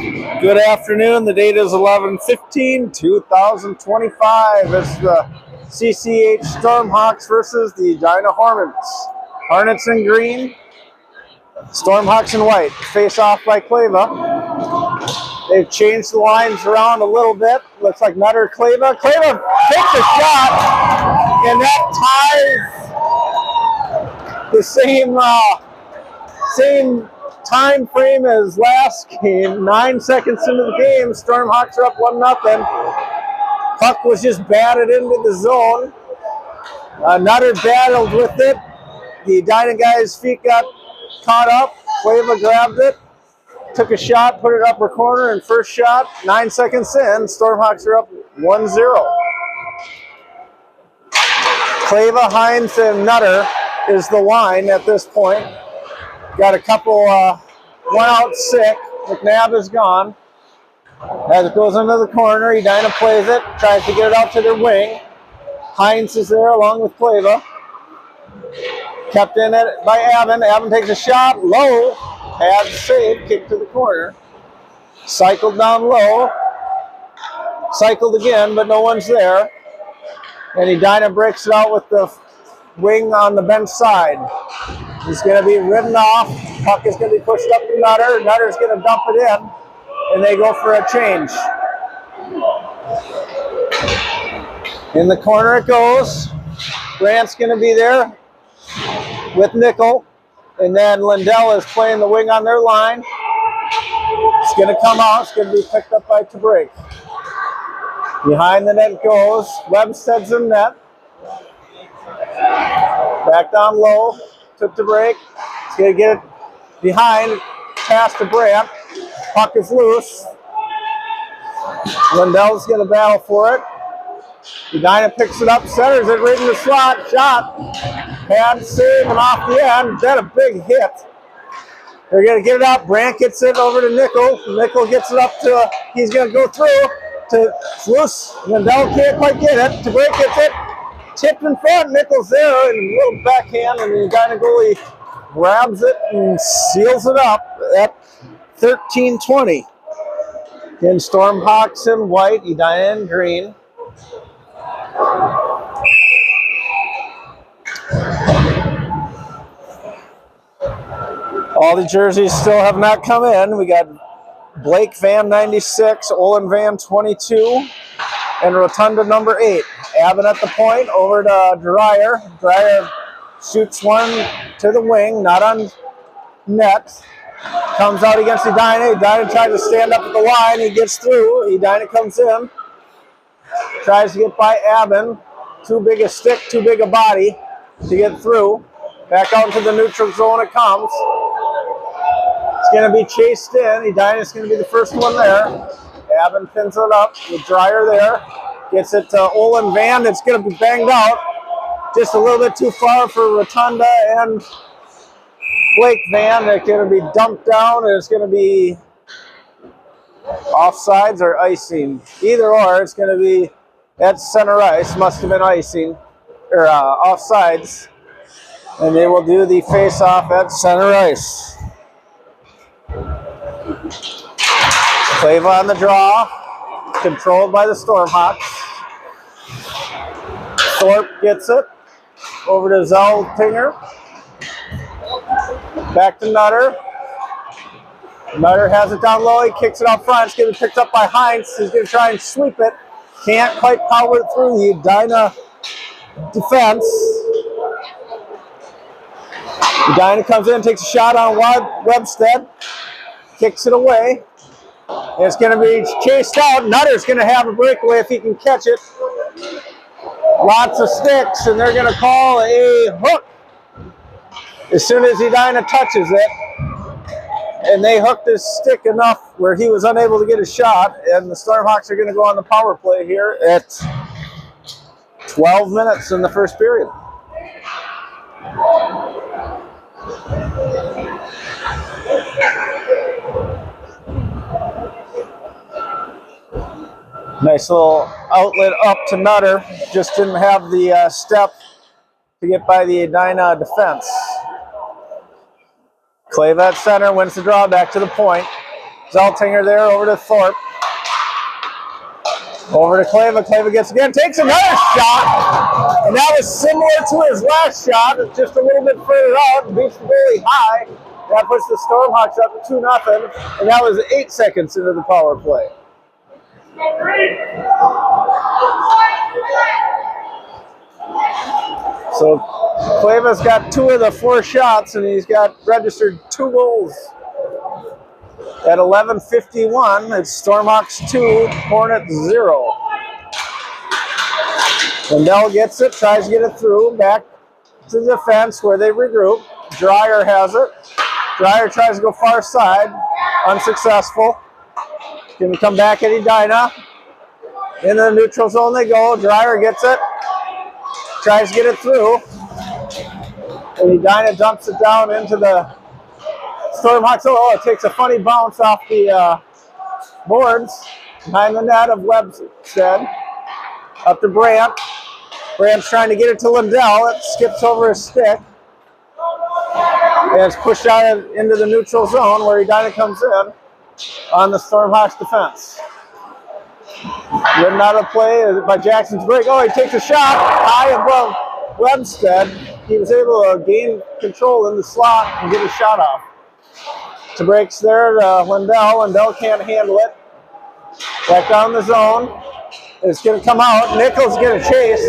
Good afternoon. The date is 11/15/2025. It's the CCH Stormhawks versus the Edina Hornets. Hornets in green, Stormhawks in white. Face off by Clava. They've changed the lines around a little bit. Looks like Nutter Clava. Clava takes a shot, and that ties the same time frame as last game. 9 seconds into the game, Stormhawks are up 1-0. Puck was just batted into the zone. Nutter battled with it. The Edina guy's feet got caught up. Clava grabbed it, took a shot, put it upper corner, and first shot, 9 seconds in, Stormhawks are up 1-0. Clava, Hines, and Nutter is the line at this point. Got a couple, one out sick. McNabb is gone. As it goes into the corner, Edina plays it, tries to get it out to their wing. Hines is there along with Clava. Kept in it by Avon. Avon takes a shot, low. Had saved, kick to the corner. Cycled down low. Cycled again, but no one's there. And Edina breaks it out with the wing on the bench side. He's going to be ridden off. Puck is going to be pushed up to Nutter. Nutter's going to dump it in, and they go for a change. In the corner it goes. Grant's going to be there with Nickel, and then Lindell is playing the wing on their line. It's going to come out. It's going to be picked up by Tabreak. Behind the net goes. Webstead's in net. Back down low. Took the break. He's going to get it behind, past the Brandt. Puck is loose. Lindell's going to battle for it. Edina picks it up, centers it right in the slot. Shot. Hand save and off the end. That a big hit. They're going to get it up. Brandt gets it over to Nickel. Nickel gets it up to, he's going to go through to loose. Lindell can't quite get it. Tabreak gets it. Tipped in front, Nickel's there, and a little backhand, and the Edina goalie grabs it and seals it up at 13-20. Again, Stormhawks in white, Edina in green. All the jerseys still have not come in. We got Blake Van 96, Olin Van 22, and Rotunda number 8. Avon at the point, over to Dreyer. Dreyer shoots one to the wing, not on net. Comes out against Edina. Edina tries to stand up at the line. He gets through. Edina comes in. Tries to get by Avon. Too big a stick, too big a body to get through. Back out into the neutral zone it comes. It's going to be chased in. Edina's going to be the first one there. Avon pins it up with Dreyer there. Gets it to Olin Van. It's going to be banged out. Just a little bit too far for Rotunda and Blake Van. They're going to be dumped down. And it's going to be offsides or icing. Either or, it's going to be at center ice. Must have been icing or offsides. And they will do the face-off at center ice. Clava on the draw. Controlled by the Stormhawks. Thorpe gets it. Over to Zelltinger. Back to Nutter. Nutter has it down low. He kicks it out front. It's going to be picked up by Hines. He's going to try and sweep it. Can't quite power it through the Edina defense. Edina comes in, takes a shot on Webstead. Kicks it away. It's going to be chased out. Nutter's going to have a breakaway if he can catch it. Lots of sticks, and they're going to call a hook as soon as Edina touches it. And they hooked his stick enough where he was unable to get a shot, and the Stormhawks are going to go on the power play here at 12 minutes in the first period. Nice little outlet up to Nutter. Just didn't have the step to get by the Edina defense. Clava at center, wins the draw back to the point. Zeltinger there over to Thorpe. Over to Clava. Clava gets again, takes another shot. And that was similar to his last shot. It's just a little bit further out. Beats the goalie high. That puts the Stormhawks up to 2-0. And that was 8 seconds into the power play. So Clava's got 2 of the 4 shots, and he's got registered 2 goals. At 11:51, it's Stormhawks 2, Hornets 0. Lindell gets it, tries to get it through, back to the defense where they regroup. Dreyer has it. Dreyer tries to go far side, unsuccessful. Can come back at Edina. In the neutral zone they go. Dreyer gets it, tries to get it through. And Edina dumps it down into the Stormhawks. Oh, it takes a funny bounce off the boards behind the net of Webstead. Up to Brandt. Brandt's trying to get it to Lindell. It skips over his stick. And it's pushed out into the neutral zone where Edina comes in on the Stormhawks defense. Ridden out of play by Jackson's break. Oh, he takes a shot high above Webstead. He was able to gain control in the slot and get a shot off. To breaks there to Lindell. Lindell can't handle it. Back down the zone. It's going to come out. Nichols get a chase.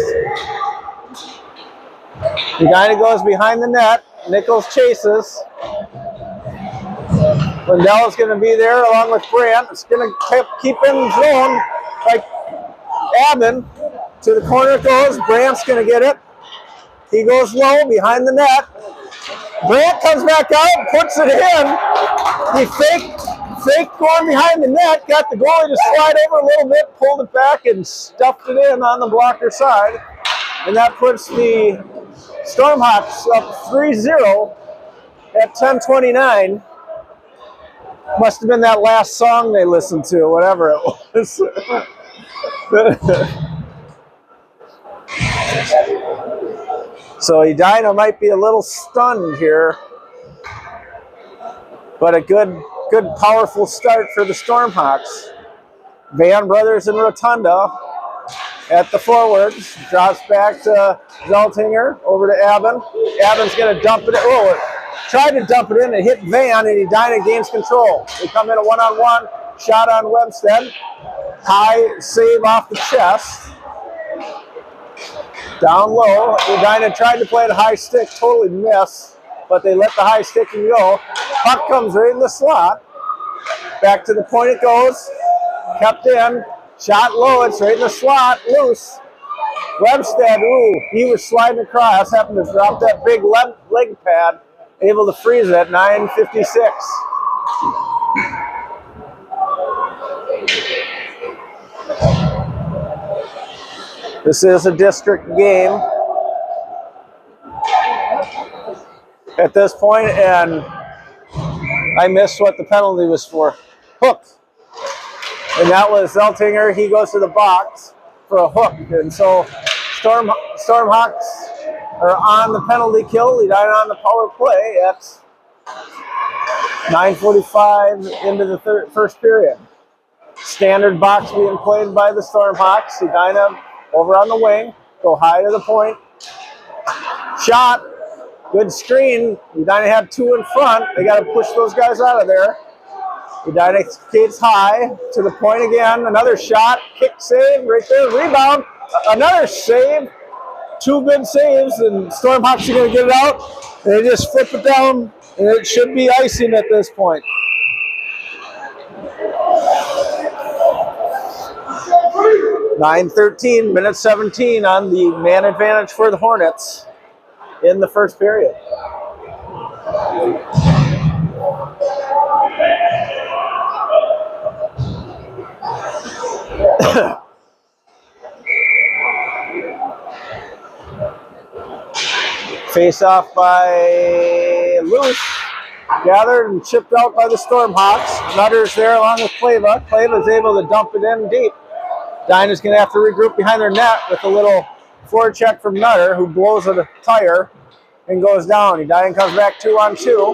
Edina goes behind the net. Nichols chases. Lindell is going to be there along with Brandt. It's going to keep in the zone like Abbin. To the corner it goes. Brandt's going to get it. He goes low behind the net. Brandt comes back out, puts it in. He faked going behind the net, got the goalie to slide over a little bit, pulled it back, and stuffed it in on the blocker side. And that puts the Stormhawks up 3-0 at 10:29. Must have been that last song they listened to, whatever it was. So Edina might be a little stunned here, but a good powerful start for the Stormhawks. Van Brothers and Rotunda at the forwards. Drops back to Zeltinger, over to Abbin. Abbin's going to dump it. Oh, tried to dump it in and hit Van, and Edina gains control. They come in a one-on-one. Shot on Webstead. High save off the chest. Down low. Edina tried to play it a high stick, totally missed, but they let the high stick go. Puck comes right in the slot. Back to the point it goes. Kept in. Shot low. It's right in the slot. Loose. Webstead, ooh, he was sliding across. Happened to drop that big leg pad. Able to freeze it. 9:56. This is a district game at this point, and I missed what the penalty was for. Hook. And that was Zeltinger. He goes to the box for a hook. And so Stormhawks are on the penalty kill. Edina on the power play at 9:45 into the first period. Standard box being played by the Stormhawks. Edina over on the wing, go high to the point. Shot, good screen. Edina had 2 in front. They got to push those guys out of there. Edina skates high to the point again. Another shot, kick save right there. Rebound, another save. 2 good saves, and Stormhawks are going to get it out. And they just flip it down, and it should be icing at this point. (9:13), minute 17 on the man advantage for the Hornets in the first period. Face off by Loose, gathered and chipped out by the Stormhawks. Nutter's there along with Clava. Clava's able to dump it in deep. Edina's going to have to regroup behind their net with a little forecheck from Nutter, who blows a tire and goes down. Edina comes back 2-on-2.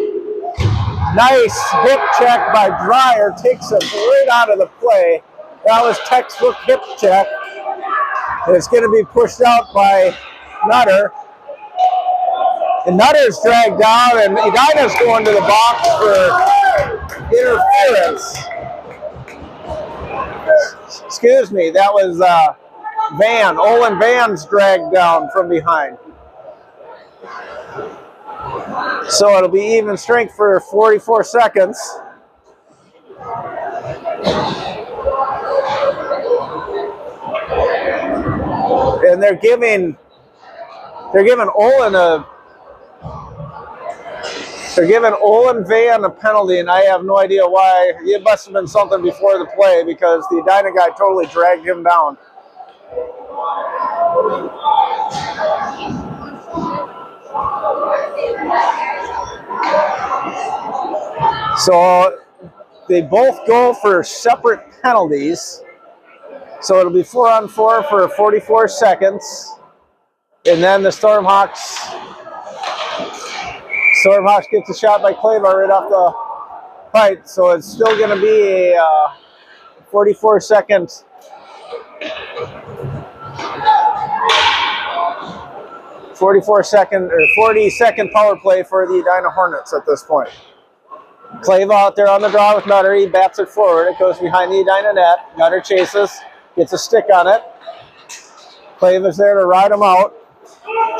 Nice hip check by Dreyer, takes it right out of the play. That was textbook hip check. And it's going to be pushed out by Nutter. And Nutter's dragged down, and Edina's going to the box for interference. Excuse me, that was Van. Olin Van's dragged down from behind. So it'll be even strength for 44 seconds. And they're giving Olin Van a penalty, and I have no idea why. It must have been something before the play because the Edina guy totally dragged him down. So they both go for separate penalties. So it'll be 4-on-4 for 44 seconds. And then the Stormhawks gets a shot by Clava right off the right. So it's still going to be a 44 second. 40-second power play for the Edina Hornets at this point. Clava out there on the draw with Nutter. He bats it forward. It goes behind the Edina net. Nutter chases, gets a stick on it. Clava's there to ride him out.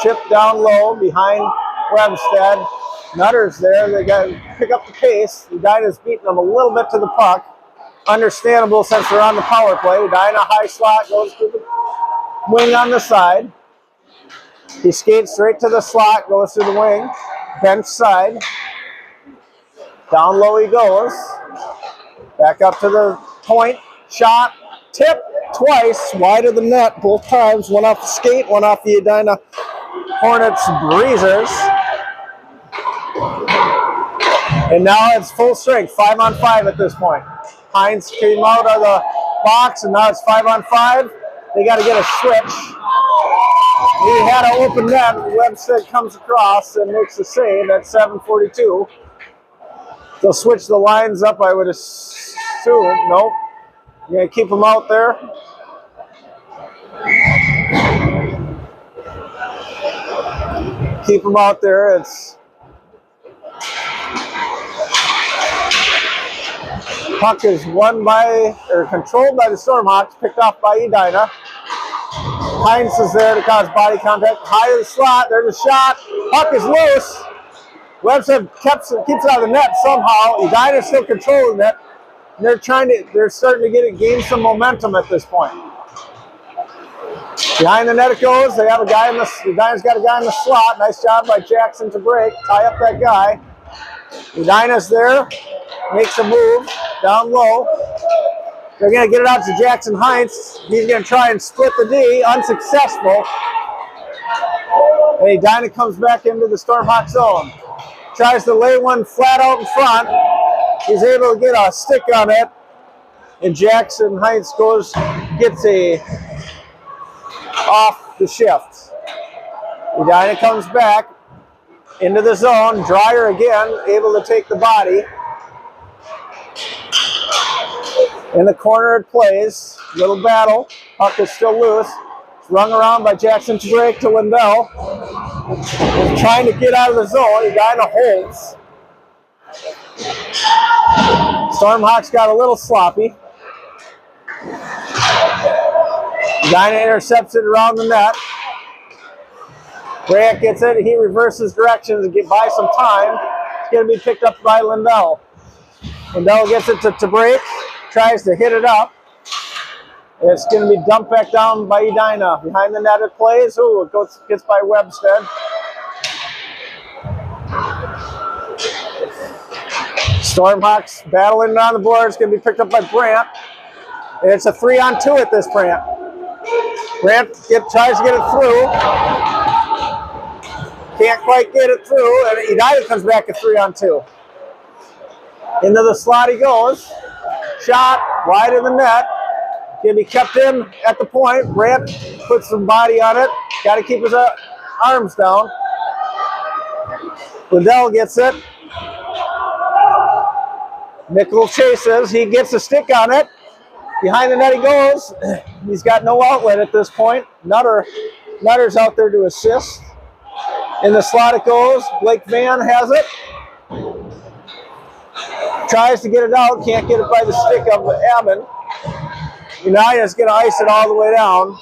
Chip down low behind Webstead. Nutter's there. They got to pick up the pace. Edina's beating them a little bit to the puck. Understandable since they're on the power play. Edina high slot goes to the wing on the side. He skates straight to the slot, goes to the wing, bench side. Down low he goes. Back up to the point. Shot, tip twice, wide of the net both times. One off the skate, one off the Edina Hornets breezers. And now it's full strength, 5-on-5 at this point. Hines came out of the box, and now it's 5-on-5. They got to get a switch. He had an open net. Webstead comes across and makes the save at 7:42. They'll switch the lines up, I would assume. Nope. You're going to keep them out there. Keep them out there. It's puck is won by, or controlled by the Stormhawks, picked off by Edina. Hines is there to cause body contact. High to the slot. There's a shot. Puck is loose. Webster keeps it out of the net somehow. Edina's still controlling it. And they're starting to gain some momentum at this point. Behind the net it goes. They have a guy Edina's got a guy in the slot. Nice job by Jackson to break. Tie up that guy. Edina's there. Makes a move down low. They're going to get it out to Jackson Hines. He's going to try and split the D. Unsuccessful. And Edina comes back into the Stormhawk zone. Tries to lay one flat out in front. He's able to get a stick on it. And Jackson Hines gets a off the shift. Edina comes back into the zone. Dreyer again, able to take the body. In the corner it plays. Little battle. Puck is still loose. It's rung around by Jackson to break to Lindell. He's trying to get out of the zone. Edina holds. Stormhawks got a little sloppy. Edina intercepts it around the net. Grant gets it. He reverses directions to get by some time. It's going to be picked up by Lindell. Lindell gets it to break. Tries to hit it up. It's going to be dumped back down by Edina. Behind the net it plays. Ooh, it gets by Webstead. Stormhawks battling on the board. It's going to be picked up by Brandt. And it's a 3-on-2 at this Brandt. Brandt tries to get it through. Can't quite get it through. And Edina comes back at 3-on-2. Into the slot he goes. Shot wide of the net. Can be kept in at the point. Brandt puts some body on it. Got to keep his arms down. Lindell gets it. Nickel chases. He gets a stick on it. Behind the net he goes. He's got no outlet at this point. Nutter's out there to assist. In the slot it goes. Blake Van has it. Tries to get it out. Can't get it by the stick of Abbott. Edina's going to ice it all the way down.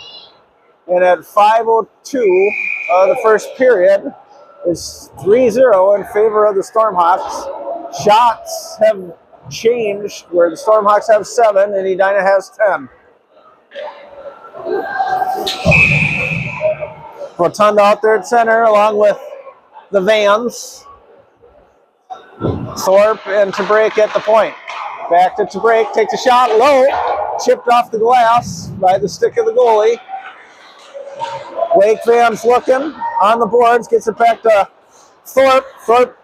And at 5:02 the first period, it's 3-0 in favor of the Stormhawks. Shots have changed where the Stormhawks have 7 and Edina has 10. Rotunda out there at center along with the Vans. Thorpe and Tabrake at the point. Back to Tabrake, takes a shot low, chipped off the glass by the stick of the goalie. Blake Van's looking on the boards, gets it back to Thorpe. Thorpe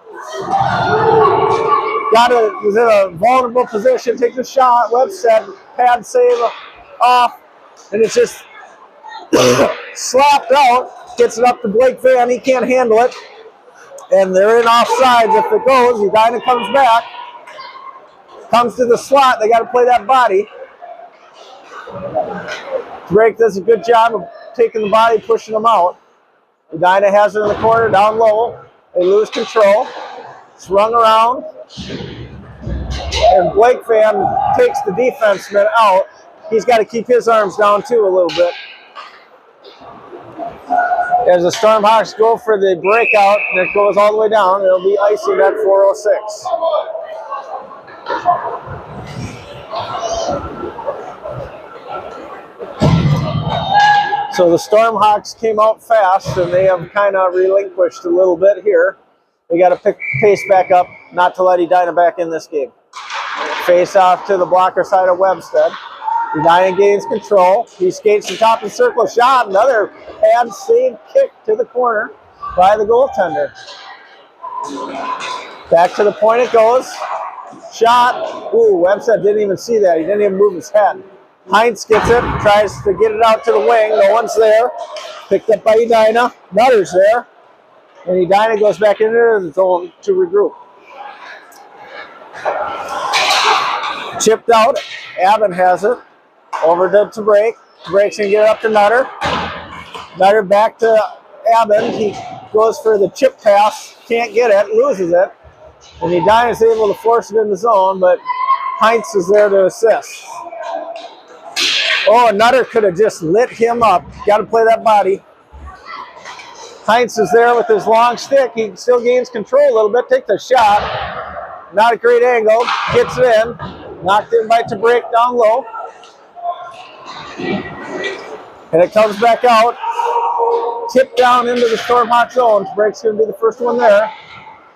was in a vulnerable position, takes a shot. Webstead pad save off, and it's just slapped out. Gets it up to Blake Van, he can't handle it. And they're in offsides if it goes. Edina comes back, comes to the slot. They got to play that body. Drake does a good job of taking the body, pushing them out. Edina has it in the corner, down low. They lose control. It's rung around. And Blake Van takes the defenseman out. He's got to keep his arms down too a little bit. As the Stormhawks go for the breakout, and it goes all the way down, it'll be icing at 4:06. So the Stormhawks came out fast, and they have kind of relinquished a little bit here. They got to pick pace back up, not to let Edina back in this game. Face off to the blocker side of Webstead. Edina gains control. He skates the top of the circle, shot. Another pad save kick to the corner by the goaltender. Back to the point it goes. Shot. Ooh, Webstead didn't even see that. He didn't even move his head. Heinz gets it, tries to get it out to the wing. No one's there. Picked up by Edina. Nutter's there. And Edina goes back into the zone to regroup. Chipped out. Abbott has it. Over to Tabrake. Tabrake's going to get it up to Nutter. Nutter back to Abbott. He goes for the chip pass. Can't get it. Loses it. And Edina is able to force it in the zone, but Heinz is there to assist. Oh, Nutter could have just lit him up. Got to play that body. Heinz is there with his long stick. He still gains control a little bit. Takes a shot. Not a great angle. Gets it in. Knocked in by Tabrake down low. And it comes back out. Tipped down into the Stormhawk zone. Tabrake's going to be the first one there.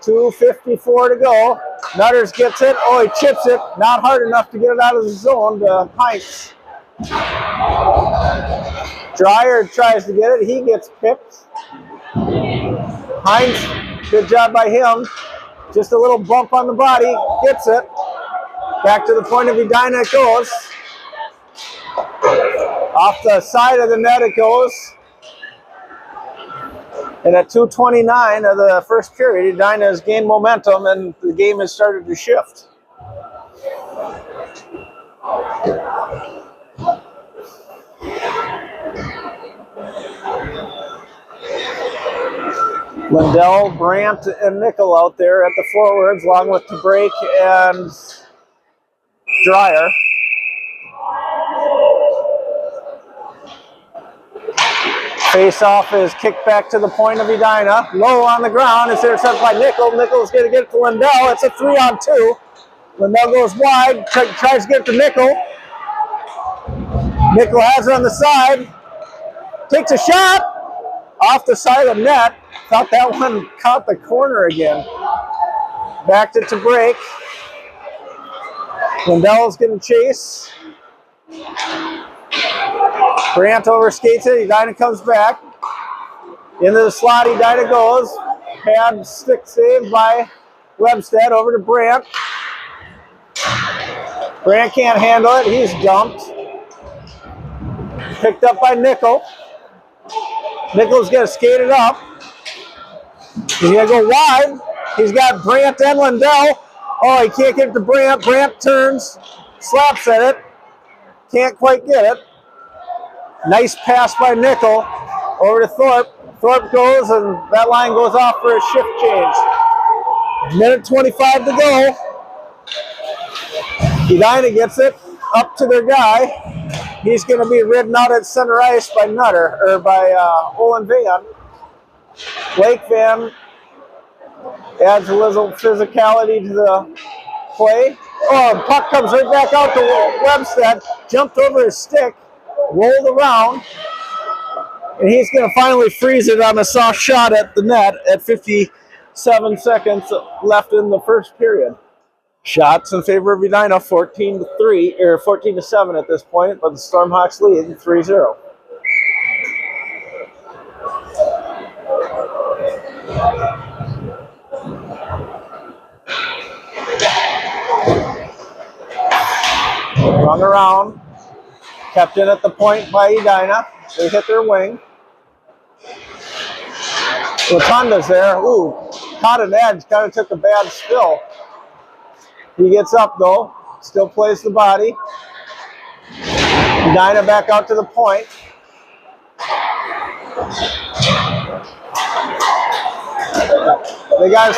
2:54 to go. Nutters gets it. Oh, he chips it. Not hard enough to get it out of the zone to Heinz. Dreyer tries to get it. He gets pipped. Heinz, good job by him. Just a little bump on the body. Gets it. Back to the point of Edina it goes. Off the side of the net it goes. And at 2:29 of the first period, Edina has gained momentum and the game has started to shift. Lindell, Brandt, and Nickel out there at the forwards, along with Tabrake and Dreyer. Face-off is kicked back to the point of Edina. Low on the ground. It's intercepted by Nickel. Nickel's going to get it to Lindell. It's a 3-on-2. Lindell goes wide. Tries to get it to Nickel. Nickel has it on the side. Takes a shot. Off the side of the net. Thought that one caught the corner again. Back to Tabrake. Lindell's going to chase. Brandt overskates it. Edina comes back. Into the slot, Edina goes. Pad stick save by Webstead. Over to Brandt. Brandt can't handle it. He's dumped. Picked up by Nickel. Nickel's going to skate it up. He's going to go wide. He's got Brandt and Lindell. Oh, he can't get it to Brant. Brant turns, slaps at it. Can't quite get it. Nice pass by Nickel over to Thorpe. Thorpe goes, and that line goes off for a shift change. Minute 25 to go. Edina gets it up to their guy. He's going to be ridden out at center ice by Nutter, or by Olin Van. Blake Van adds a little physicality to the play. Oh, puck comes right back out to Webstead. Jumped over his stick, rolled around, and he's going to finally freeze it on a soft shot at the net at 57 seconds left in the first period. Shots in favor of Edina, 14-3 or 14-7 at this point, but the Stormhawks lead 3-0. Run around, kept in at the point by Edina. They hit their wing. Rotunda's there. Ooh, caught an edge, kind of took a bad spill. He gets up though, still plays the body. Edina back out to the point. They got,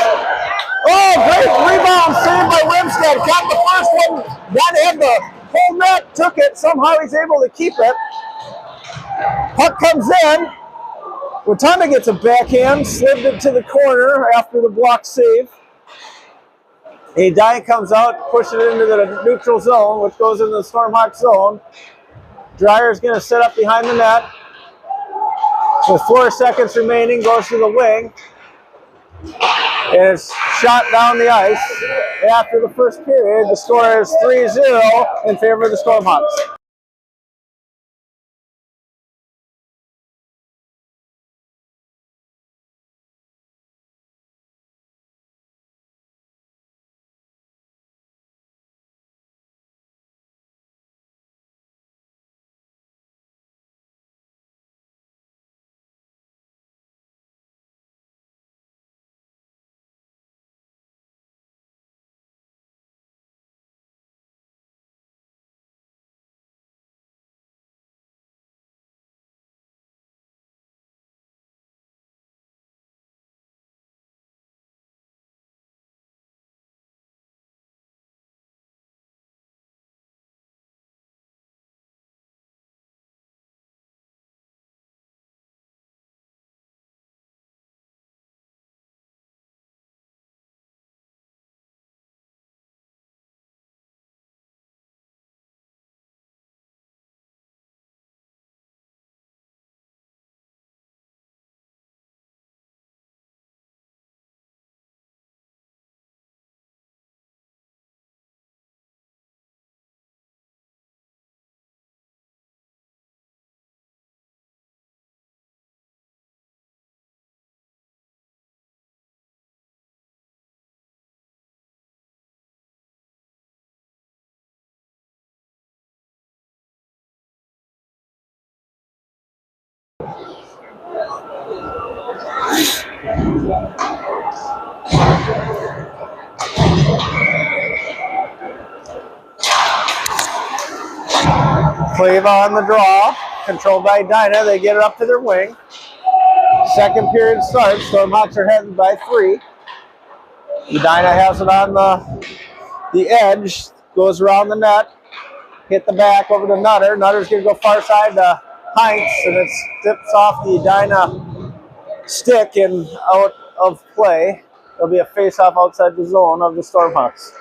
oh, great rebound saved by Webstead. Caught the first one, got in the whole net, took it. Somehow he's able to keep it. Puck comes in. Rotunda gets a backhand, slipped it to the corner after the block save. Edina comes out, pushes it into the neutral zone, which goes into the Stormhawk zone. Dreyer's going to set up behind the net. With 4 seconds remaining, goes to the wing. And it's shot down the ice. After the first period, the score is 3-0 in favor of the Stormhawks. Clava on the draw, controlled by Edina. They get it up to their wing. Second period starts. Stormhawks are heading by 3. Edina has it on the edge, goes around the net, hit the back over to Nutter. Nutter's going to go far side to Heinz, and it tips off the Edina stick and out of play. There'll be a face-off outside the zone of the Stormhawks.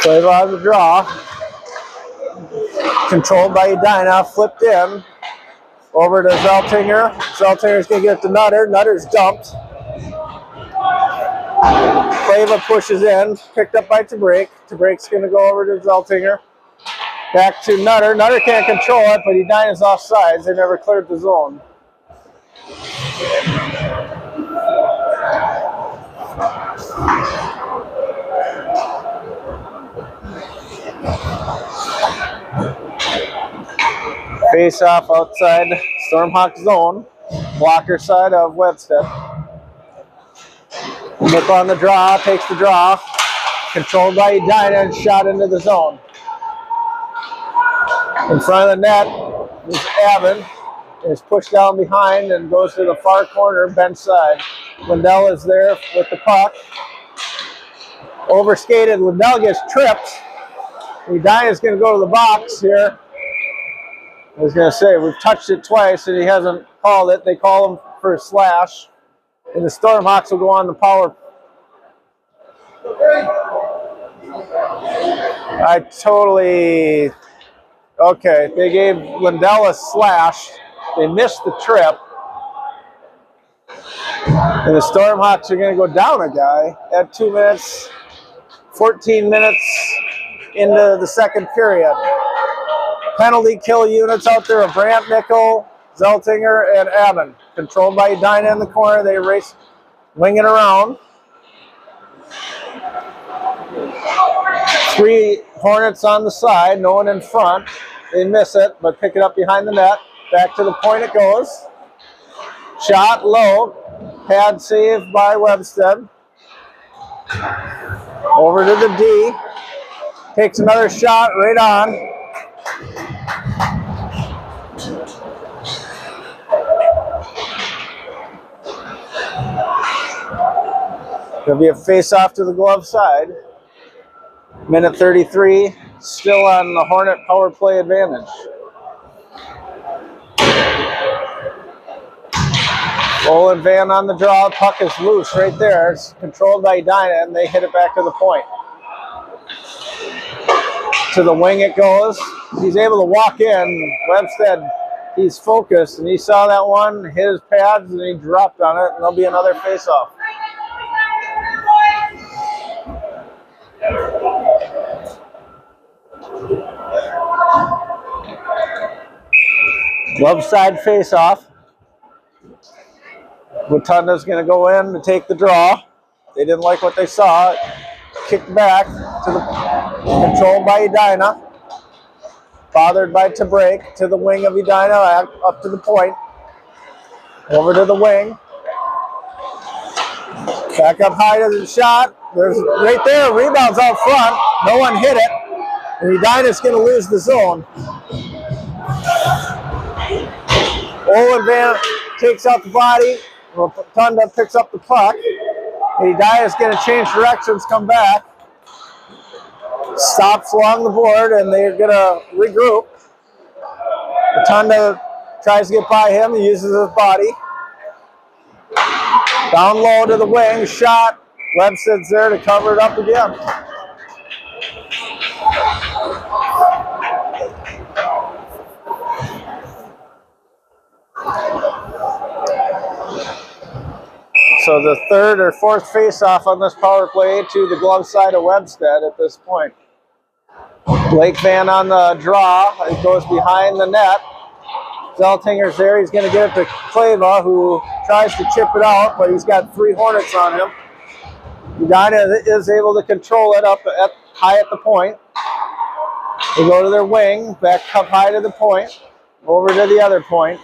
Clava on the draw. Controlled by Edina, flipped in. Over to Zeltinger. Zeltinger's going to get it to Nutter. Nutter's dumped. Clava pushes in, picked up by Tabrake. Tabrake's going to go over to Zeltinger. Back to Nutter. Nutter can't control it, but Edina's offsides. They never cleared the zone. Face off outside Stormhawk zone, blocker side of Webstead. Nip on the draw, takes the draw. Controlled by Edina and shot into the zone. In front of the net is Avon. Is pushed down behind and goes to the far corner, bench side. Lindell is there with the puck. Overskated, Lindell gets tripped. Edina is going to go to the box here. I was going to say, we've touched it twice and he hasn't called it. They call him for a slash. And the Stormhawks will go on the power. Okay, they gave Lindell a slash. They missed the trip. And the Stormhawks are going to go down a guy at 2 minutes, 14 minutes into the second period. Penalty kill units out there of Brandt, Nickel, Zeltinger, and Avon. Controlled by Edina in the corner. They race, wing it around. 3 Hornets on the side, no one in front. They miss it, but pick it up behind the net. Back to the point it goes. Shot low. Pad save by Webstead. Over to the D. Takes another shot right on. There'll be a face-off to the glove side. Minute 33, still on the Hornet power play advantage. Olin Van on the draw, puck is loose right there. It's controlled by Edina, and they hit it back to the point. To the wing it goes. He's able to walk in. Webstead, he's focused, and he saw that one, hit his pads, and he dropped on it, and there'll be another face-off. Glove side face-off. Rotunda's going to go in to take the draw. They didn't like what they saw. Kicked back to the controlled by Edina. Bothered by to break to the wing of Edina, up to the point. Over to the wing. Back up high to the shot. There's right there, rebounds out front. No one hit it. And Edina's going to lose the zone. Olin Van takes out the body. Rotunda picks up the puck. Edina's going to change directions, come back. Stops along the board, and they're going to regroup. Rotunda tries to get by him. He uses his body. Down low to the wing, shot. Webstead's there to cover it up again. So the third or fourth face-off on this power play to the glove side of Webstead at this point. Blake Van on the draw. It goes behind the net. Zeltinger's there. He's going to get it to Kleva, who tries to chip it out, but he's got 3 Hornets on him. Edina is able to control it up high at the point. They go to their wing, back up high to the point, over to the other point.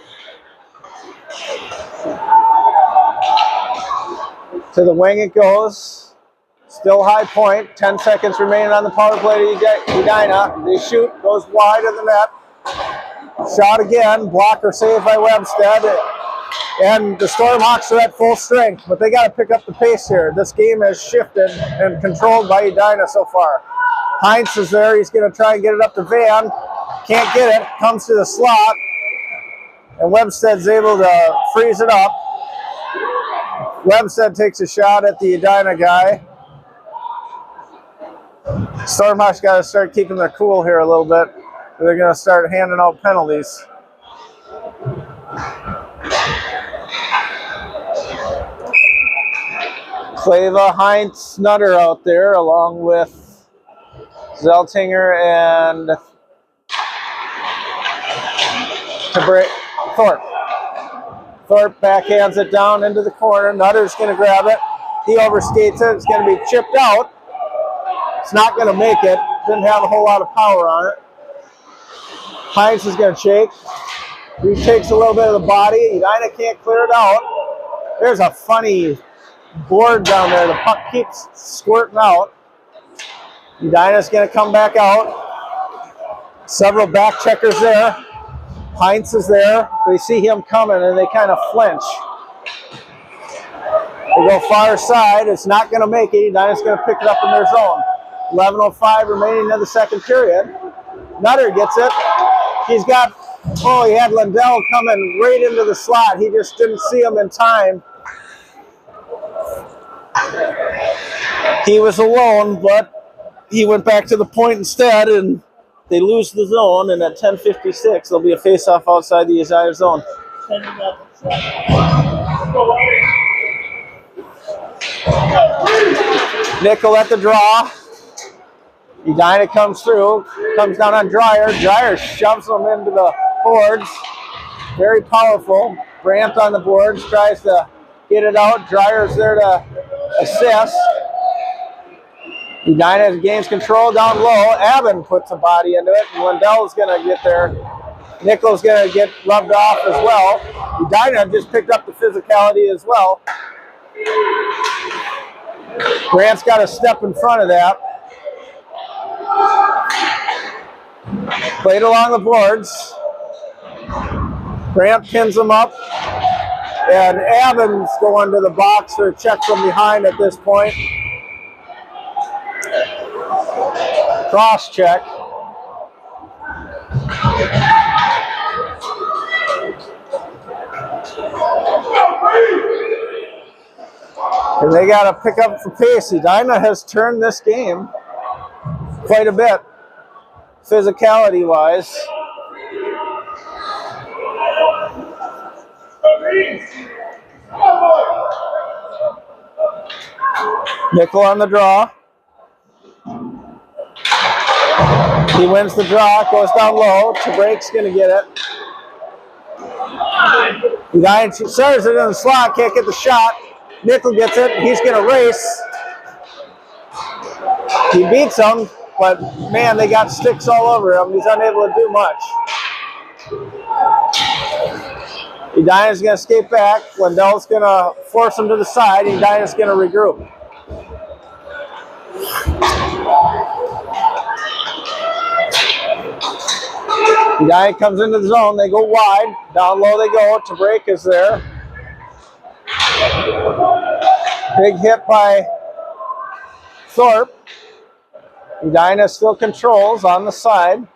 To the wing it goes. Still high point. 10 seconds remaining on the power play to Edina. They shoot, goes wide of the net. Shot again, blocker saved by Webstead. And the Stormhawks are at full strength, but they got to pick up the pace here. This game has shifted and controlled by Edina so far. Heinz is there. He's going to try and get it up to Van. Can't get it. Comes to the slot. And Webstead's able to freeze it up. Webstead takes a shot at the Edina guy. Stormhawks got to start keeping their cool here a little bit. They're going to start handing out penalties. Kleva, Heinz, Nutter out there, along with Zeltinger and Thorpe. Thorpe backhands it down into the corner. Nutter's going to grab it. He overskates it. It's going to be chipped out. It's not going to make it. Didn't have a whole lot of power on it. Heinz is going to shake. Retakes a little bit of the body. Edina can't clear it out. There's a funny board down there. The puck keeps squirting out. Edina's going to come back out. Several back checkers there. Heinz is there. They see him coming and they kind of flinch. They go far side. It's not going to make it. Edina's going to pick it up in their zone. 11:05 remaining in the second period. Nutter gets it. He's got, oh, he had Lindell coming right into the slot. He just didn't see him in time. He was alone, but he went back to the point instead, and they lose the zone, and at 10:56, there'll be a face-off outside the Edina zone. Nickel at the draw. Edina comes through, comes down on Dreyer. Dreyer shoves him into the boards. Very powerful. Brandt on the boards, tries to get it out. Dreyer's there to assist. Edina gains control down low. Aben puts a body into it, and Lindell's going to get there. Nickel's going to get rubbed off as well. Edina just picked up the physicality as well. Grant's got to step in front of that. Played along the boards. Grant pins him up. And Aben's going to the box for a check from behind at this point. Cross check. And they got to pick up for pace. Edina has turned this game quite a bit, physicality-wise. Nickel on the draw. He wins the draw, goes down low. Trabrake's going to get it. Edina serves it in the slot, can't get the shot. Nickel gets it, he's going to race. He beats him, but man, they got sticks all over him. He's unable to do much. Edina's going to skate back. Lindell's going to force him to the side. Edina's going to regroup. Edina comes into the zone. They go wide. Down low they go. Trabrake is there. Big hit by Thorpe. Edina still controls on the side.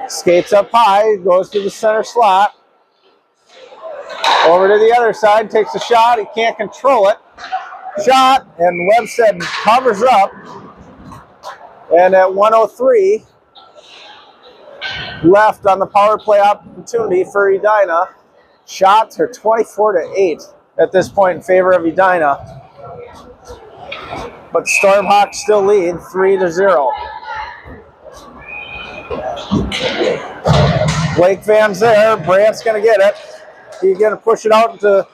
Skates up high, goes to the center slot. Over to the other side, takes a shot. He can't control it. Shot, and Webstead covers up. And at 1:03 left on the power play opportunity for Edina. Shots are 24-8 at this point in favor of Edina. But Stormhawks still lead 3-0. Blake Van's there. Brandt's going to get it. He's going to push it out into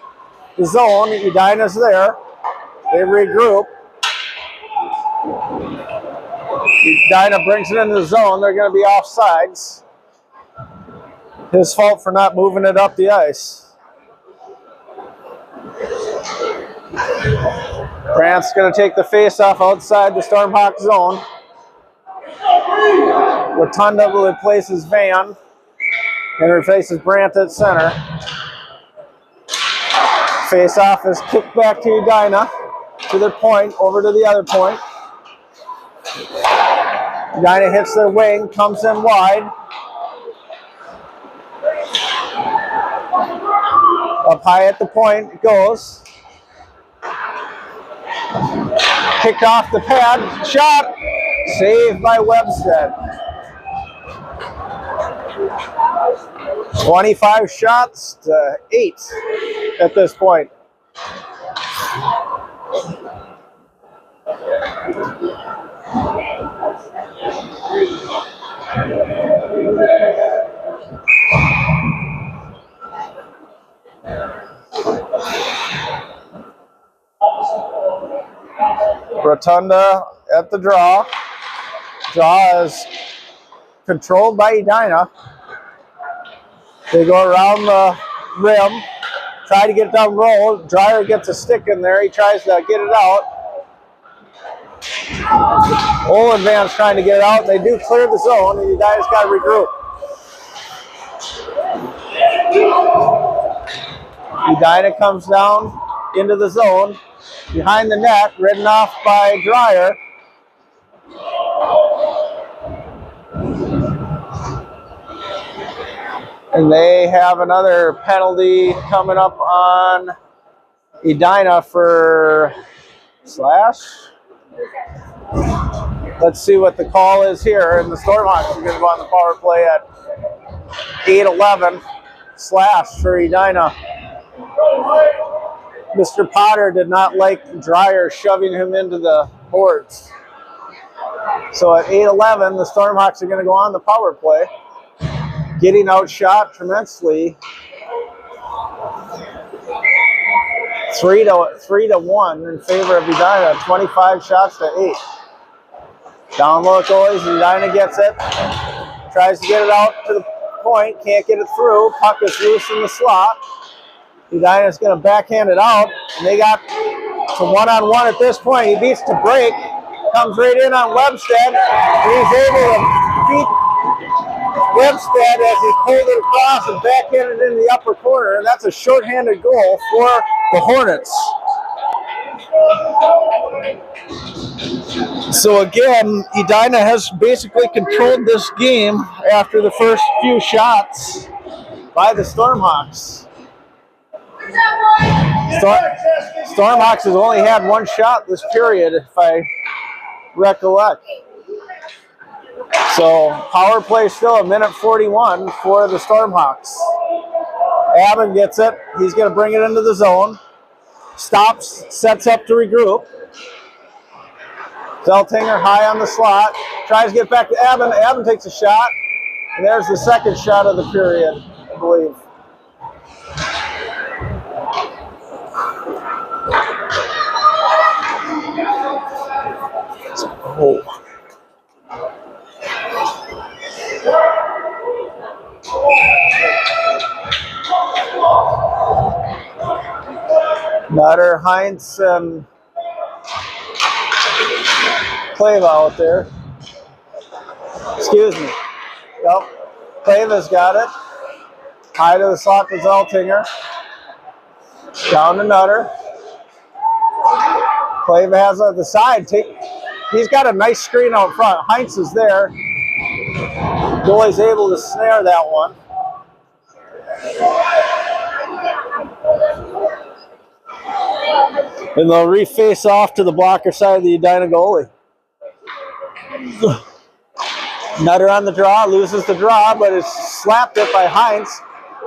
the zone. Edina's there. They regroup. Edina brings it into the zone. They're going to be offsides. His fault for not moving it up the ice. Brandt's going to take the face-off outside the Stormhawk zone. Rotunda replaces Van and replaces Brandt at center. Face-off is kicked back to Edina, to their point, over to the other point. Edina hits their wing, comes in wide. Up high at the point, it goes. Kicked off the pad, shot, saved by Webstead. 25 shots to 8 at this point. Rotunda at the draw. Draw is controlled by Edina. They go around the rim, try to get it down low. Dreyer gets a stick in there. He tries to get it out. Olin Van's trying to get it out. They do clear the zone, and Edina's got to regroup. Edina comes down into the zone, behind the net, ridden off by Dreyer. And they have another penalty coming up on Edina for slash. Let's see what the call is here. And the Stormhawks are going to go on the power play at 8:11. Slash for Edina. Mr. Potter did not like Dreyer shoving him into the boards. So at 8:11, the Stormhawks are going to go on the power play. Getting outshot tremendously. 3-1 in favor of Edina. 25 shots to 8. Down low it goes. Edina gets it. Tries to get it out to the point. Can't get it through. Puck is loose in the slot. Edina's going to backhand it out. And they got to one-on-one at this point. He beats to break. Comes right in on Webstead. And he's able to beat Webstead as he pulled it across and backhanded it in the upper corner, and that's a shorthanded goal for the Hornets. So again, Edina has basically controlled this game after the first few shots by the Stormhawks. Stormhawks has only had one shot this period, if I recollect. So power play still a minute 41 for the Stormhawks. Abbott gets it. He's going to bring it into the zone. Stops, sets up to regroup. Zeltinger high on the slot. Tries to get back to Abbott. Abbott takes a shot. And there's the second shot of the period, I believe. Oh. Nutter, Heinz, and Clava out there. Excuse me. Yep. Clava's got it. High to the slot for Zeltinger. Down to Nutter. Clava has it at the side. He's got a nice screen out front. Heinz is there. Goalie's able to snare that one. And they'll reface off to the blocker side of the Edina goalie. Nutter on the draw, loses the draw, but is slapped it by Heinz.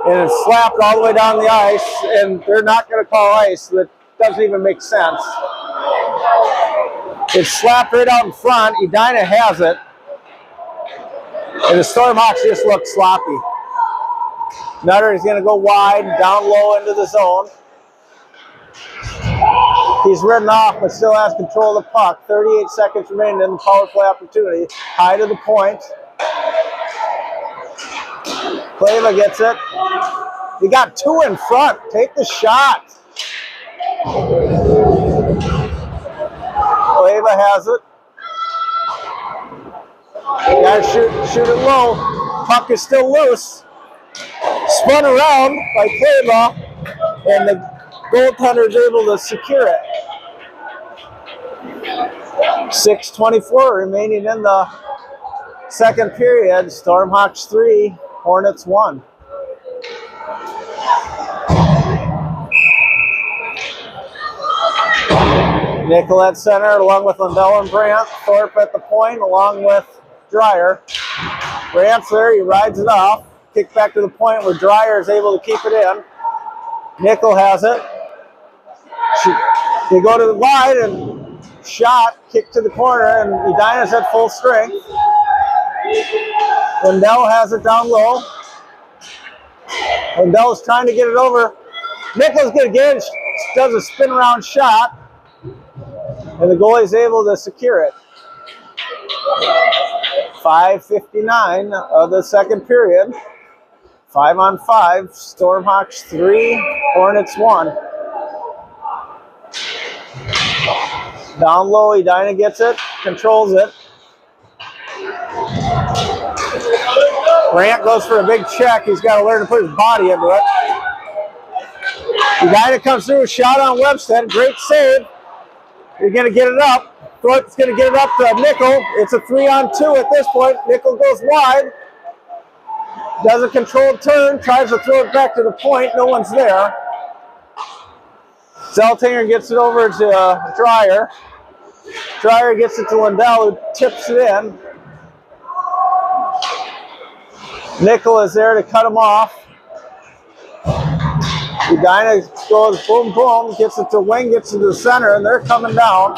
And it's slapped all the way down the ice, and they're not going to call ice. That doesn't even make sense. It's slapped right out in front. Edina has it. And the Stormhawks just look sloppy. Nutter is going to go wide, down low into the zone. He's ridden off, but still has control of the puck. 38 seconds remaining in the power play opportunity. High to the point. Clava gets it. You got two in front. Take the shot. Clava has it. You gotta shoot it low. Puck is still loose. Spun around by Clava, and the goaltender is able to secure it. 6:24 remaining in the second period. Stormhawks 3, Hornets 1. Nickel at center along with Lindell and Brandt. Thorpe at the point along with Dreyer. Brandt's there, he rides it off. Kick back to the point where Dreyer is able to keep it in. Nickel has it. They go to the wide and shot, kick to the corner, and Edina's at full strength. Lindell has it down low. Lindell's trying to get it over. Nickel's going to get it, does a spin around shot, and the goalie's able to secure it. 5:59 of the second period. 5-on-5. Stormhawks 3, Hornets 1. Down low, Edina gets it, controls it. Grant goes for a big check. He's got to learn to put his body into it. Edina comes through, shot on Webstead. Great save. You're going to get it up. Thorpe's going to get it up to Nickel. It's a 3-on-2 at this point. Nickel goes wide. Does a controlled turn. Tries to throw it back to the point. No one's there. Zeltinger gets it over to Dreyer. Dreyer gets it to Lindell, who tips it in. Nickel is there to cut him off. Edina goes boom, boom, gets it to wing, gets it to the center, and they're coming down.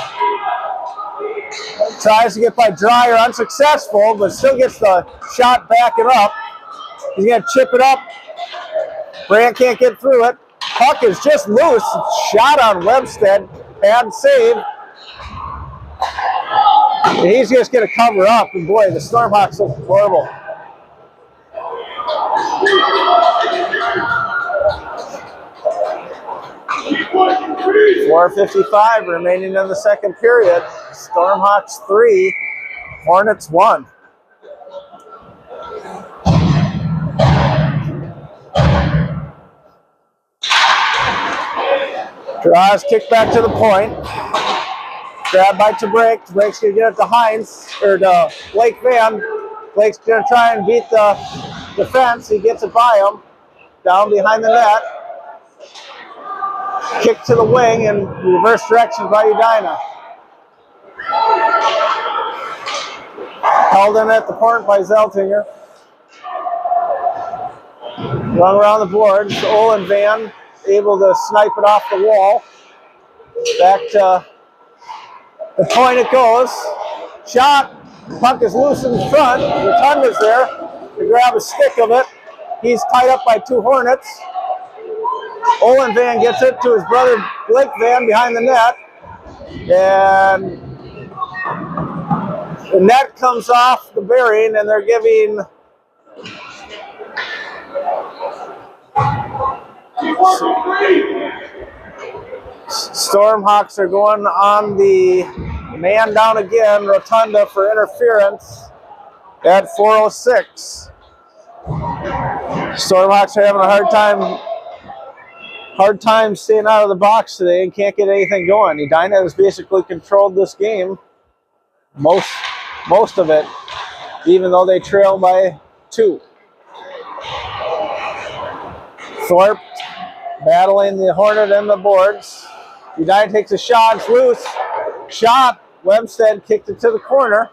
Tries to get by Dreyer, unsuccessful, but still gets the shot backing up. He's going to chip it up. Grant can't get through it. Puck is just loose. Shot on Webstead. Bad save. And he's just going to cover up. And boy, the Stormhawks look horrible. .4:55 remaining in the second period. Stormhawks 3, Hornets 1. Draws, kick back to the point. Grab by Tabrake. Tabrake's going to get it to Hines, or to Blake Van. Blake's going to try and beat the defense. He gets it by him. Down behind the net. Kick to the wing and reverse direction by Edina. Held in at the point by Zeltinger. Run around the boards. Olin Van able to snipe it off the wall. Back to the point it goes. Shot. Puck is loose in front. Rotunda's there to grab a stick of it. He's tied up by 2 Hornets. Olin Van gets it to his brother Blake Van behind the net. And the net comes off the bearing, and they're giving Stormhawks are going on the man down again, Rotunda, for interference at 4:06. Stormhawks are having a hard time staying out of the box today and can't get anything going. Edina has basically controlled this game, most of it, even though they trail by 2. Thorpe battling the Hornet and the boards. Edina takes a shot, it's loose. Shot, Webstead kicked it to the corner.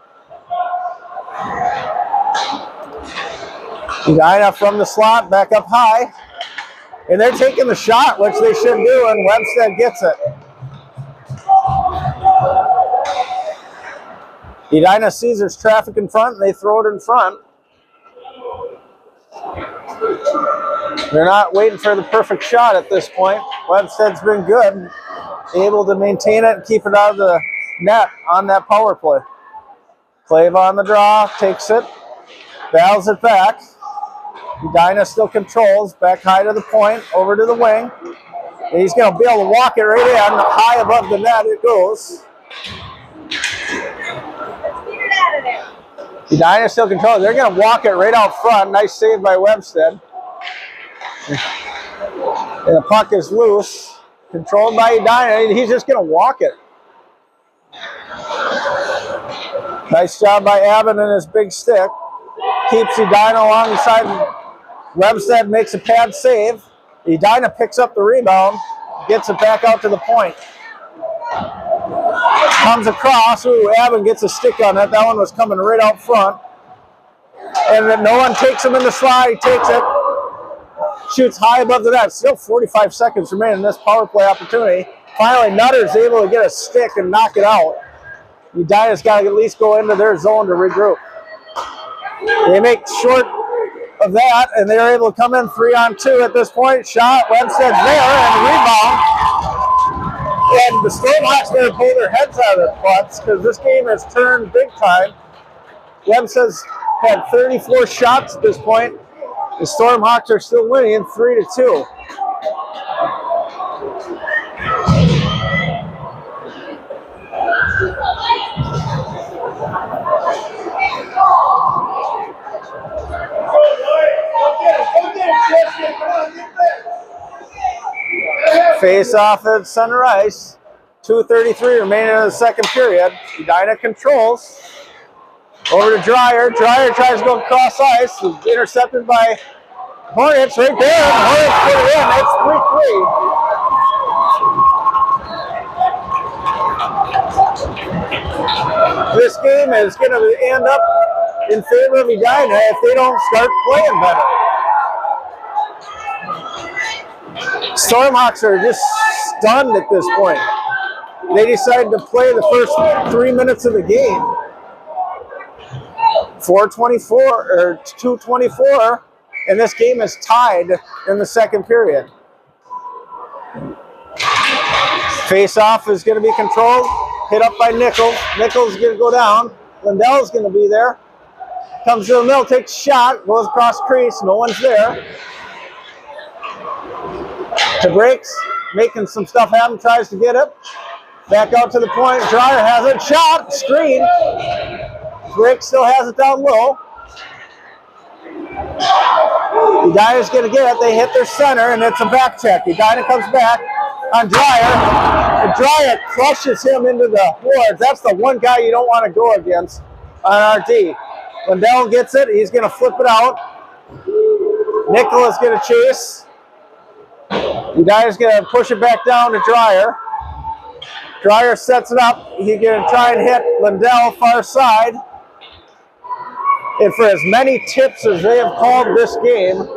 Edina from the slot, back up high. And they're taking the shot, which they should do, and Webstead gets it. Edina sees there's traffic in front, and they throw it in front. They're not waiting for the perfect shot at this point. Webstead's been good, able to maintain it and keep it out of the net on that power play. Clave on the draw, takes it, battles it back. Edina still controls, back high to the point, over to the wing. And he's going to be able to walk it right in, high above the net it goes. Edina still controls. They're going to walk it right out front. Nice save by Webstead. And the puck is loose, controlled by Edina. He's just going to walk it. Nice job by Abbott and his big stick. Keeps Edina alongside. Webstead makes a pad save. Edina picks up the rebound, gets it back out to the point. Comes across. Ooh, Abbott gets a stick on it. That one was coming right out front. And then no one takes him in the slide. He takes it. Shoots high above the net. Still 45 seconds remaining in this power play opportunity. Finally, Nutter's able to get a stick and knock it out. Edina's got to at least go into their zone to regroup. They make short of that, and they're able to come in 3-on-2 at this point. Shot, Webstead's there, and rebound. And the Stormhawks are going to pull their heads out of their butts because this game has turned big time. Webstead's had 34 shots at this point. The Stormhawks are still winning 3-2. Face off at center ice. 2:33 remaining in the second period. Edina controls. Over to Dreyer. Dreyer tries to go across ice. He's intercepted by Hornets right there. Hornets put it in. That's 3-3. This game is going to end up in favor of Edina if they don't start playing better. Stormhawks are just stunned at this point. They decided to play the first 3 minutes of the game. 4:24 or 2:24, and this game is tied in the second period. Face-off is going to be controlled. Hit up by Nichols. Nichols is going to go down. Lindell's going to be there. Comes to the middle, takes a shot, goes across crease. No one's there. To breaks, making some stuff happen, tries to get it. Back out to the point. Dreyer has it. Shot. Screen. Breaks still has it down low. Edina's going to get it. They hit their center, and it's a back check. Edina comes back on Dreyer. And Dreyer crushes him into the boards. That's the one guy you don't want to go against on RD. Lindell gets it. He's going to flip it out. Nicholas going to chase. Edina's going to push it back down to Dreyer. Dreyer sets it up. He's going to try and hit Lindell far side. And for as many tips as they have called this game,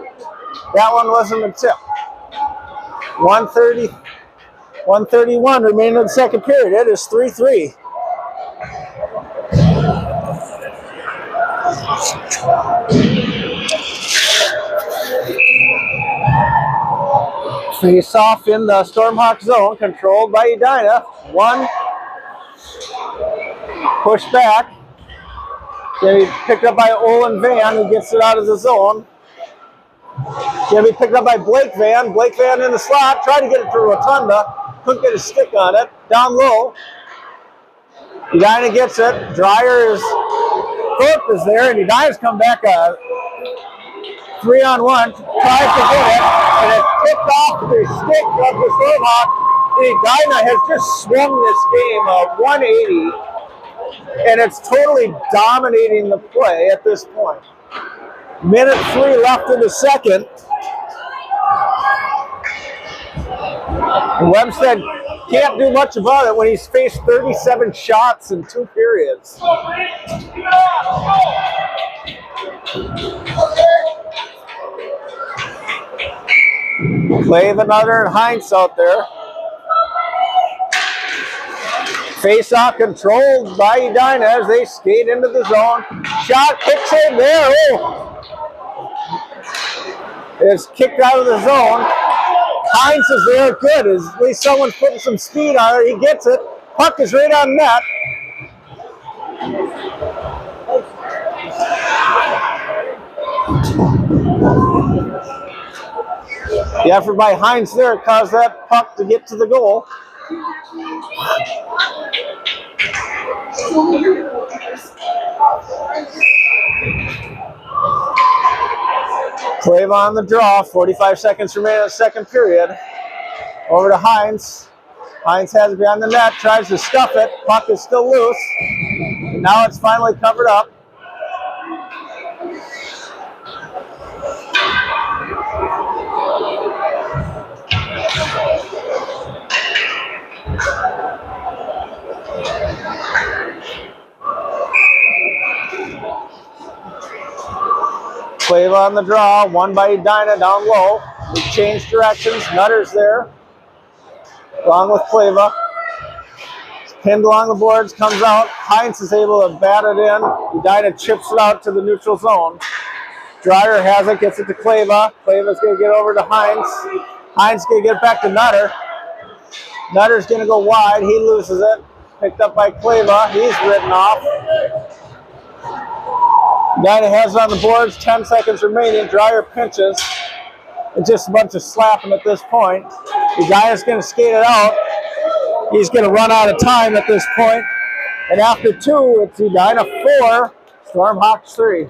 that one wasn't a tip. 131 remaining in the second period. It is 3-3. Face off in the Stormhawk zone, controlled by Edina. One push back. Going to be picked up by Olin Van, who gets it out of the zone. Going to be picked up by Blake Van. Blake Van in the slot, tried to get it to Rotunda. Couldn't get a stick on it. Down low. Edina gets it. Dryer's foot is there, and Edina's come back 3-on-1. Tries to get it, and it's kicked off the stick of the Stormhawk. Edina has just swung this game 180. And it's totally dominating the play at this point. Minute 3 left in the second. And Webstead can't do much about it when he's faced 37 shots in 2 periods. Cleve, Nutter, and Heinz out there. Face-off controlled by Edina as they skate into the zone. Shot, kicks in there. Oh. It's kicked out of the zone. Heinz is there. Good. At least someone's putting some speed on it. He gets it. Puck is right on net. The effort by Heinz there caused that puck to get to the goal. Clave on the draw, 45 seconds remaining in the second period. Over to Heinz. Heinz has it behind the net, tries to stuff it. Puck is still loose. And now it's finally covered up. Clave on the draw, one by Edina down low. We change directions. Nutter's there, along with Clave. Pinned along the boards, comes out. Heinz is able to bat it in. Edina chips it out to the neutral zone. Dreyer has it, gets it to Clave. Clave's going to get over to Heinz. Heinz going to get it back to Nutter. Nutter's going to go wide. He loses it. Picked up by Clave. He's written off. Edina has it on the boards, 10 seconds remaining. Dreyer pinches. It's just a bunch of slapping at this point. Edina's going to skate it out. He's going to run out of time at this point. And after 2, it's Edina 4, Stormhawks 3.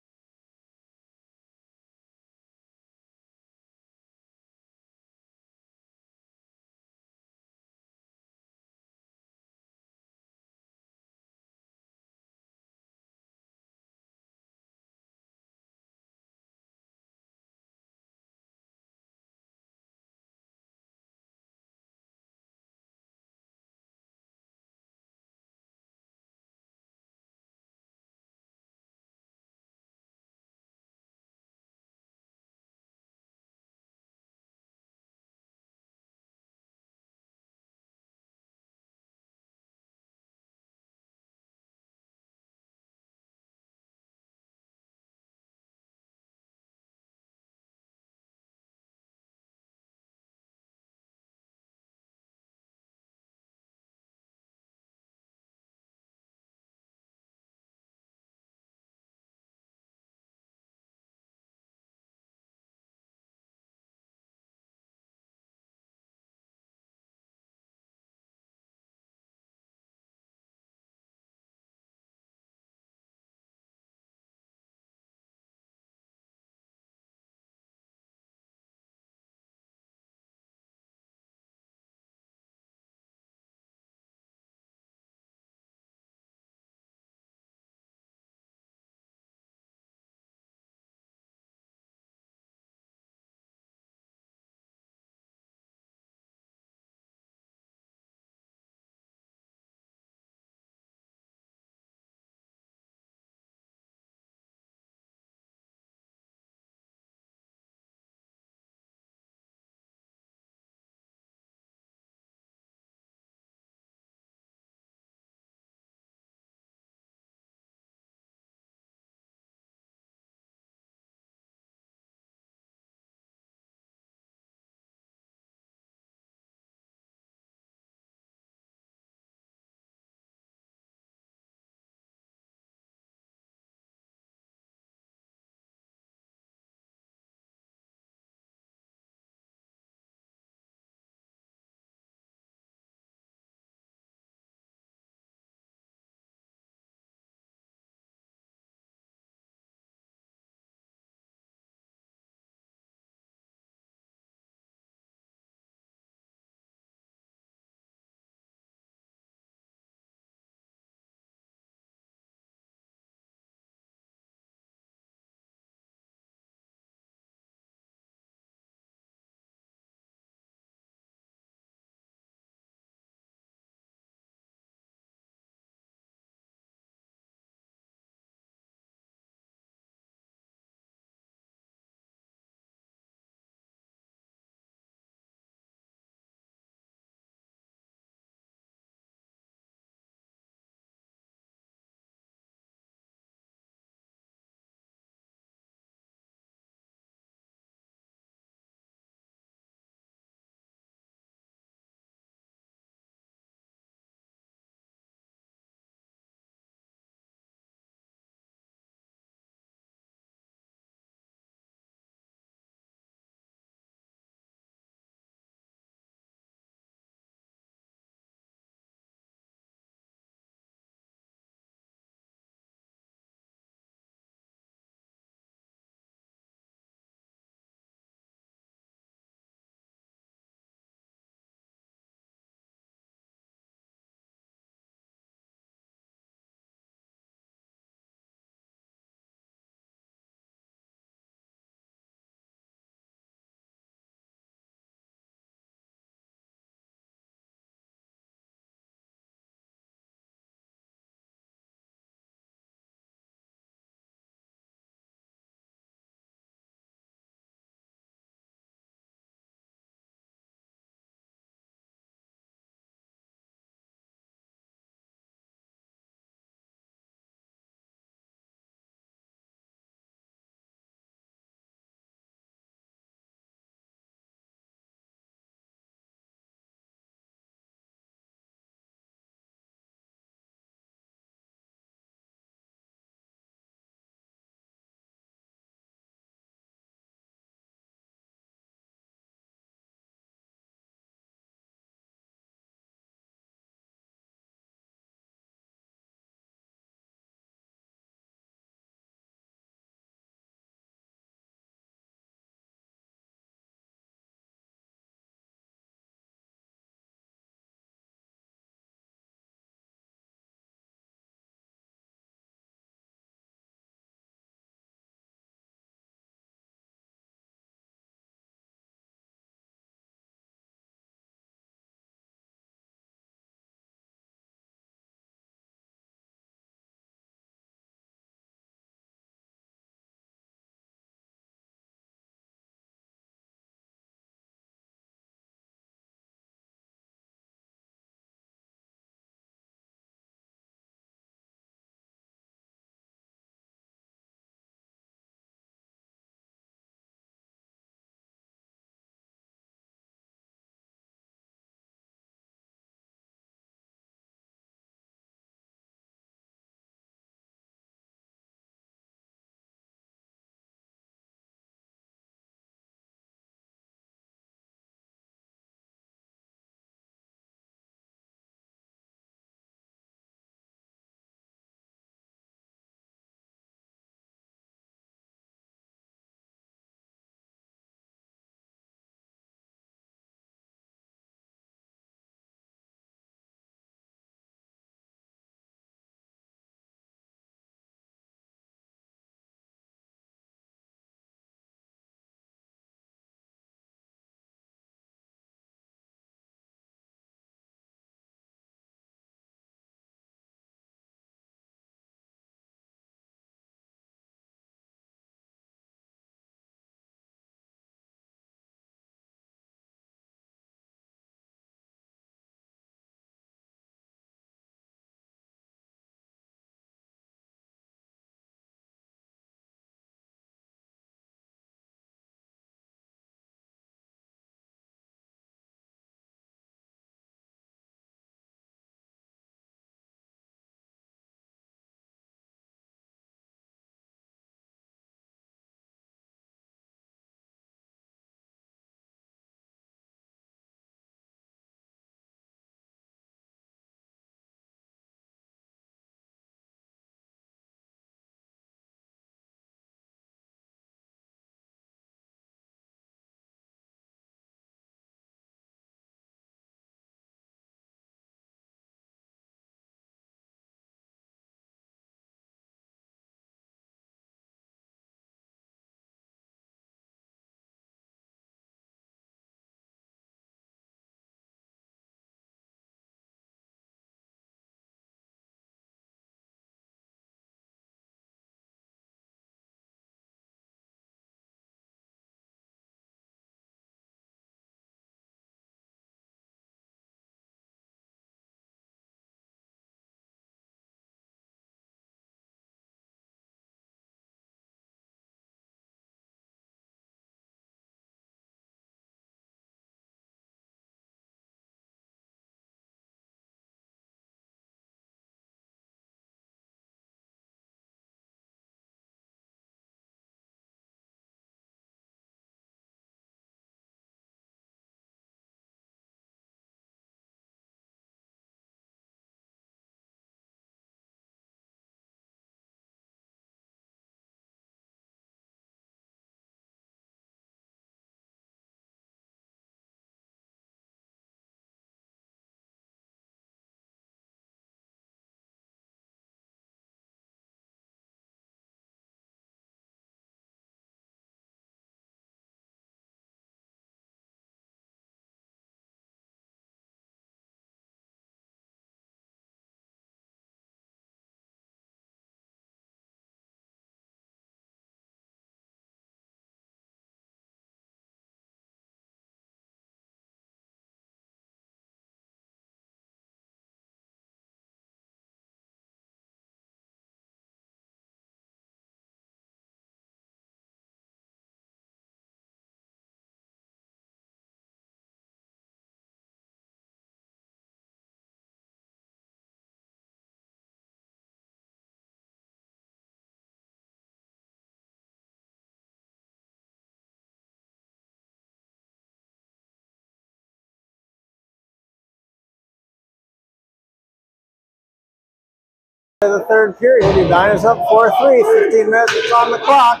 The third period, Edina's up 4-3, 15 minutes on the clock.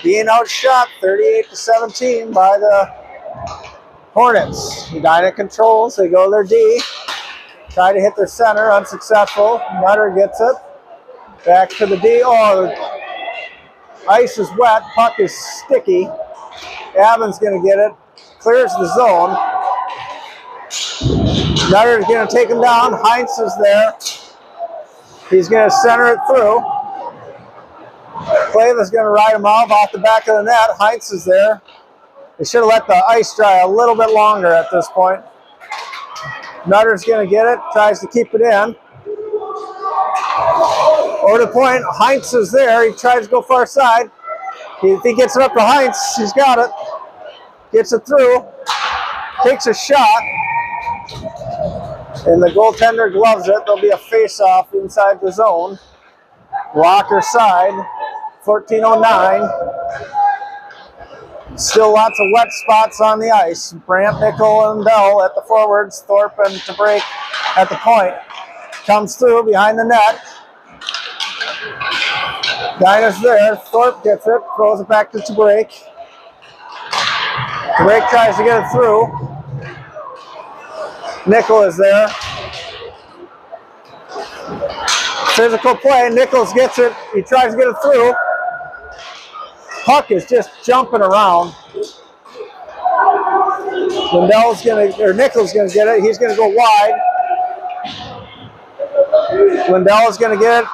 Being outshot 38-17 by the Hornets. Edina controls, they go their D. Try to hit their center, unsuccessful. Nutter gets it. Back to the D. Oh, the ice is wet, puck is sticky. Avin's gonna get it, clears the zone. Nutter's gonna take him down, Heinz is there. He's going to center it through. Clava's going to ride him off the back of the net. Heinz is there. They should have let the ice dry a little bit longer at this point. Nutter's going to get it. Tries to keep it in. Over the point. Heinz is there. He tries to go far side. If he gets it up to Heinz, he's got it. Gets it through. Takes a shot. And the goaltender gloves it. There'll be a face-off inside the zone. Blocker side, 14:09. Still lots of wet spots on the ice. Brandt, Nickel, and Bell at the forwards. Thorpe and DeBreak at the point. Comes through behind the net. Dyna's there. Thorpe gets it. Throws it back to DeBreak. DeBreak tries to get it through. Nickel is there. Physical play. Nichols gets it. He tries to get it through. Puck is just jumping around. Nichols gonna get it. He's gonna go wide. Lindell's gonna get it.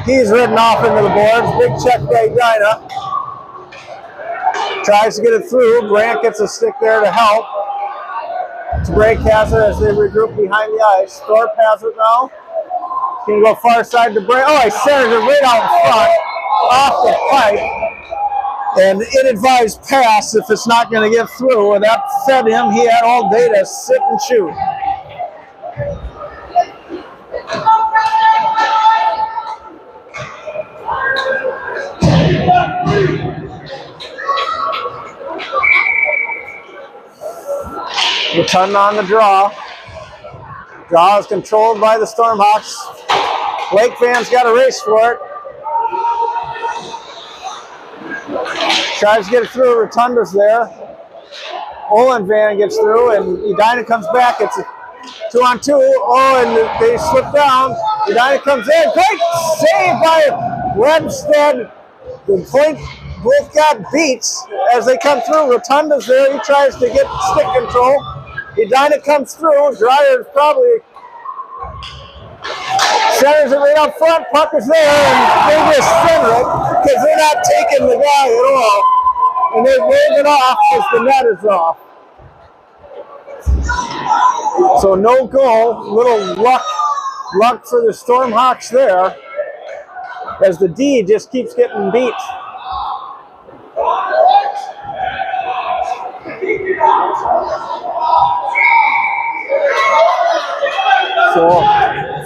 He's ridden off into the boards. Big check by Edina. Tries to get it through. Brandt gets a stick there to help. DeBreak has it as they regroup behind the ice. Thorpe has it now. He's going to go far side to DeBreak. Oh, he centers it right out front, off the pipe. And ill-advised pass if it's not going to get through. And that fed him. He had all day to sit and shoot. Rotunda on the draw. Draw is controlled by the Stormhawks. Lake fans got a race for it. Tries to get it through. Rotunda's there. Olin Van gets through, and Edina comes back. It's a 2-on-2. Oh, and they slip down. Edina comes in. Great save by Webstead. The point both got beats as they come through. Rotunda's there. He tries to get stick control. Edina comes through. Dreyer probably centers it right up front. Puck is there, and they just center it because they're not taking the guy at all. And they wave it off as the net is off. So no goal. Little luck for the Stormhawks there as the D just keeps getting beat. So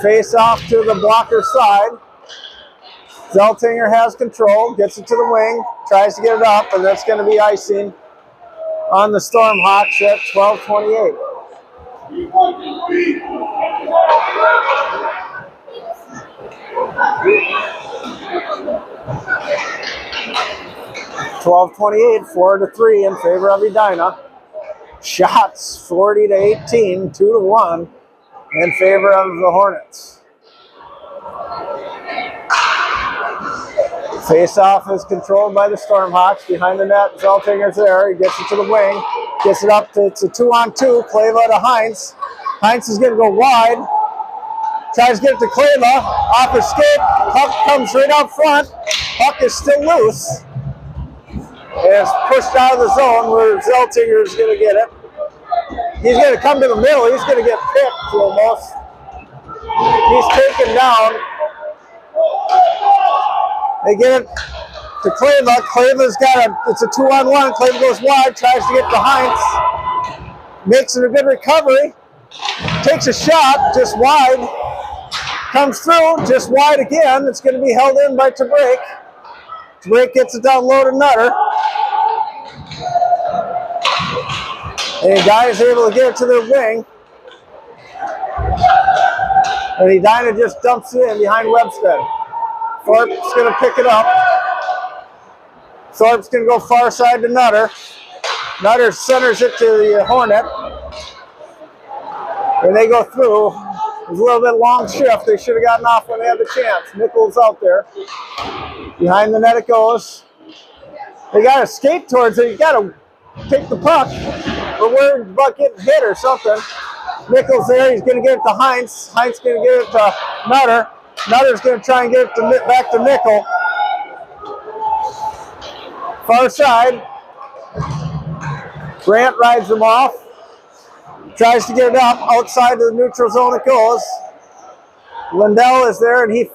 face off to the blocker side. Zeltinger has control, gets it to the wing, tries to get it up, and that's going to be icing on the Stormhawks at 12:28. 12:28, 4-3 in favor of Edina. Shots 40-18, 2-1 in favor of the Hornets. Face-off is controlled by the Stormhawks. Behind the net, Zeltinger's there. He gets it to the wing. Gets it up to, it's a 2-on-2. Kleva to Heinz. Heinz is going to go wide. Tries to get it to Kleva. Off his skate. Puck comes right out front. Puck is still loose. And it's pushed out of the zone where Zeltinger is going to get it. He's going to come to the middle. He's going to get picked almost. He's taken down. They get it to Kleva. Kleva's got it's a 2-on-1. Kleva goes wide, tries to get to Heinz. Makes it a good recovery. Takes a shot, just wide. Comes through, just wide again. It's going to be held in by DeBreak. DeBreak gets it down low to Nutter. And the guy is able to get it to their wing. And Edina just dumps it in behind Webstead. Thorpe's going to pick it up. Thorpe's going to go far side to Nutter. Nutter centers it to the Hornet. And they go through. It was a little bit long shift. They should have gotten off when they had the chance. Nichols out there. Behind the net it goes. They got to skate towards it. You got to take the puck. We're worried about getting hit or something. Nichols there. He's going to get it to Heinz. Heinz going to get it to Nutter. Nutter's going to try and get it back to Nickel. Far side. Grant rides him off. Tries to get it up. Outside of the neutral zone it goes. Lindell is there, and he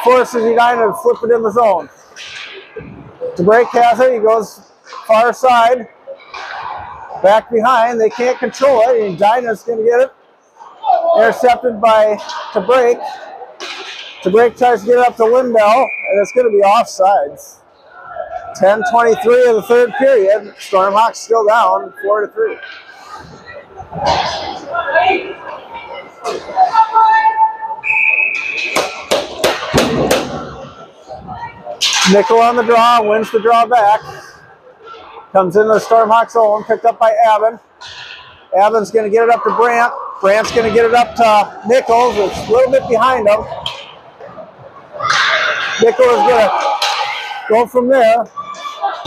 forces Edina to flip it in the zone. DeBrake has it. He goes far side. Back behind. They can't control it. And Edina's going to get it. Intercepted by DeBrake. DeBrake tries to get it up to Lindell, and it's going to be offsides. 10:23 of the third period. Stormhawks still down 4-3. Nickel on the draw, wins the draw back. Comes into the Stormhawks zone, picked up by Avon. Avon's going to get it up to Brandt. Brandt's going to get it up to Nichols. It's a little bit behind him. Nichols is going to go from there.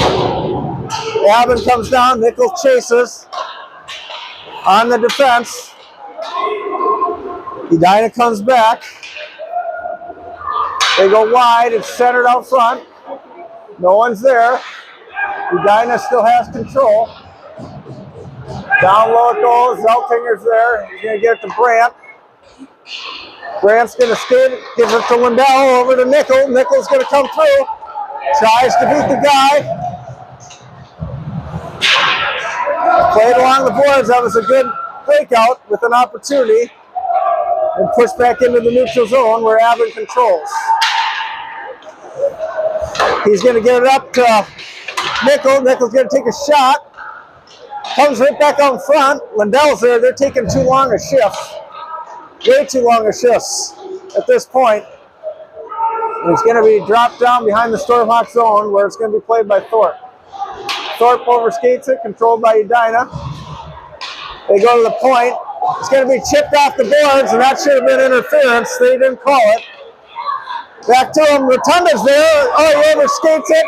Avon comes down. Nichols chases. On the defense. Edina comes back. They go wide. It's centered out front. No one's there. Edina still has control. Down low it goes. Zeltinger's there. He's going to get it to Brandt. Brandt's going to skate it. Gives it to Lindell. Over to Nickel. Nickel's going to come through. Tries to beat the guy. Played along the boards. That was a good breakout with an opportunity. And pushed back into the neutral zone where Avon controls. He's going to get it up to Nickel. Nickel's going to take a shot. Comes right back out in front. Lindell's there. They're taking too long a shift. Way too long a shifts at this point. And it's going to be dropped down behind the Stormhawk zone where it's going to be played by Thorpe. Thorpe overskates it, controlled by Edina. They go to the point. It's going to be chipped off the boards, and that should have been interference. They didn't call it. Back to him. Rotunda's there. Oh, he overskates it.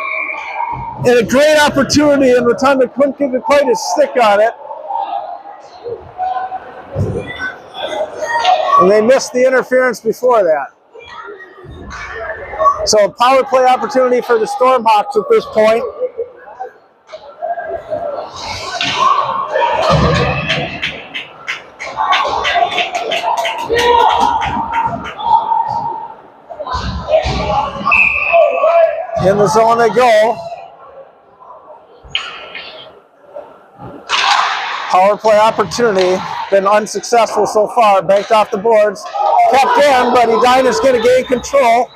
And a great opportunity, and Rotunda couldn't get quite his stick on it. And they missed the interference before that. So a power play opportunity for the Stormhawks at this point. In the zone they go. Power play opportunity. Been unsuccessful so far. Banked off the boards. Kept in, but Edina's going to gain control.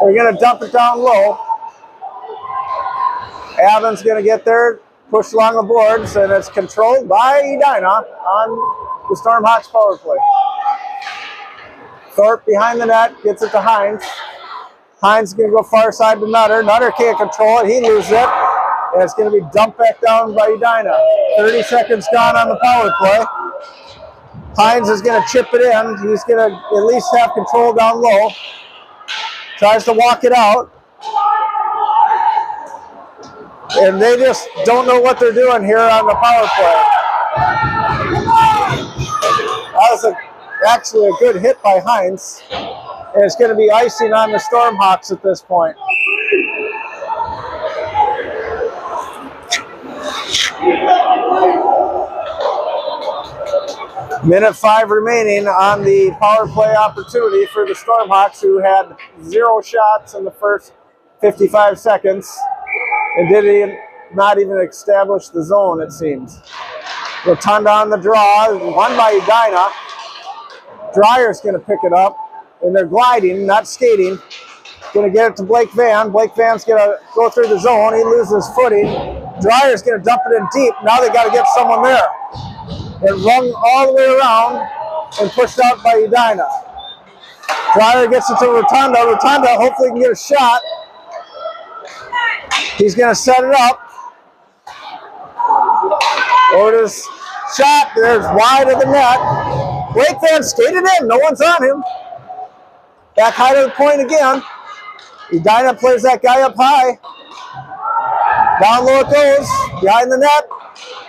They're going to dump it down low. Avon's going to get there. Push along the boards, and it's controlled by Edina on the Stormhawks power play. Thorpe behind the net, gets it to Heinz. Heinz is going to go far side to Nutter. Nutter can't control it. He loses it. And it's going to be dumped back down by Edina. 30 seconds gone on the power play. Heinz is going to chip it in. He's going to at least have control down low. Tries to walk it out. And they just don't know what they're doing here on the power play. That was actually a good hit by Heinz. And it's going to be icing on the Stormhawks at this point. Minute 5 remaining on the power play opportunity for the Stormhawks, who had 0 shots in the first 55 seconds and did not even establish the zone, it seems. Rotunda on the draw, won by Edina. Dreyer's going to pick it up, and they're gliding, not skating. Going to get it to Blake Van. Blake Van's going to go through the zone. He loses footing. Dreyer's going to dump it in deep. Now they got to get someone there. It rung all the way around. and pushed out by Edina. Dryer gets it to Rotunda. Rotunda hopefully can get a shot. He's going to set it up. Orders shot. There's wide of the net. Blake Van skated in. No one's on him. Back high to the point again. Edina plays that guy up high. Down low it goes. Behind the net.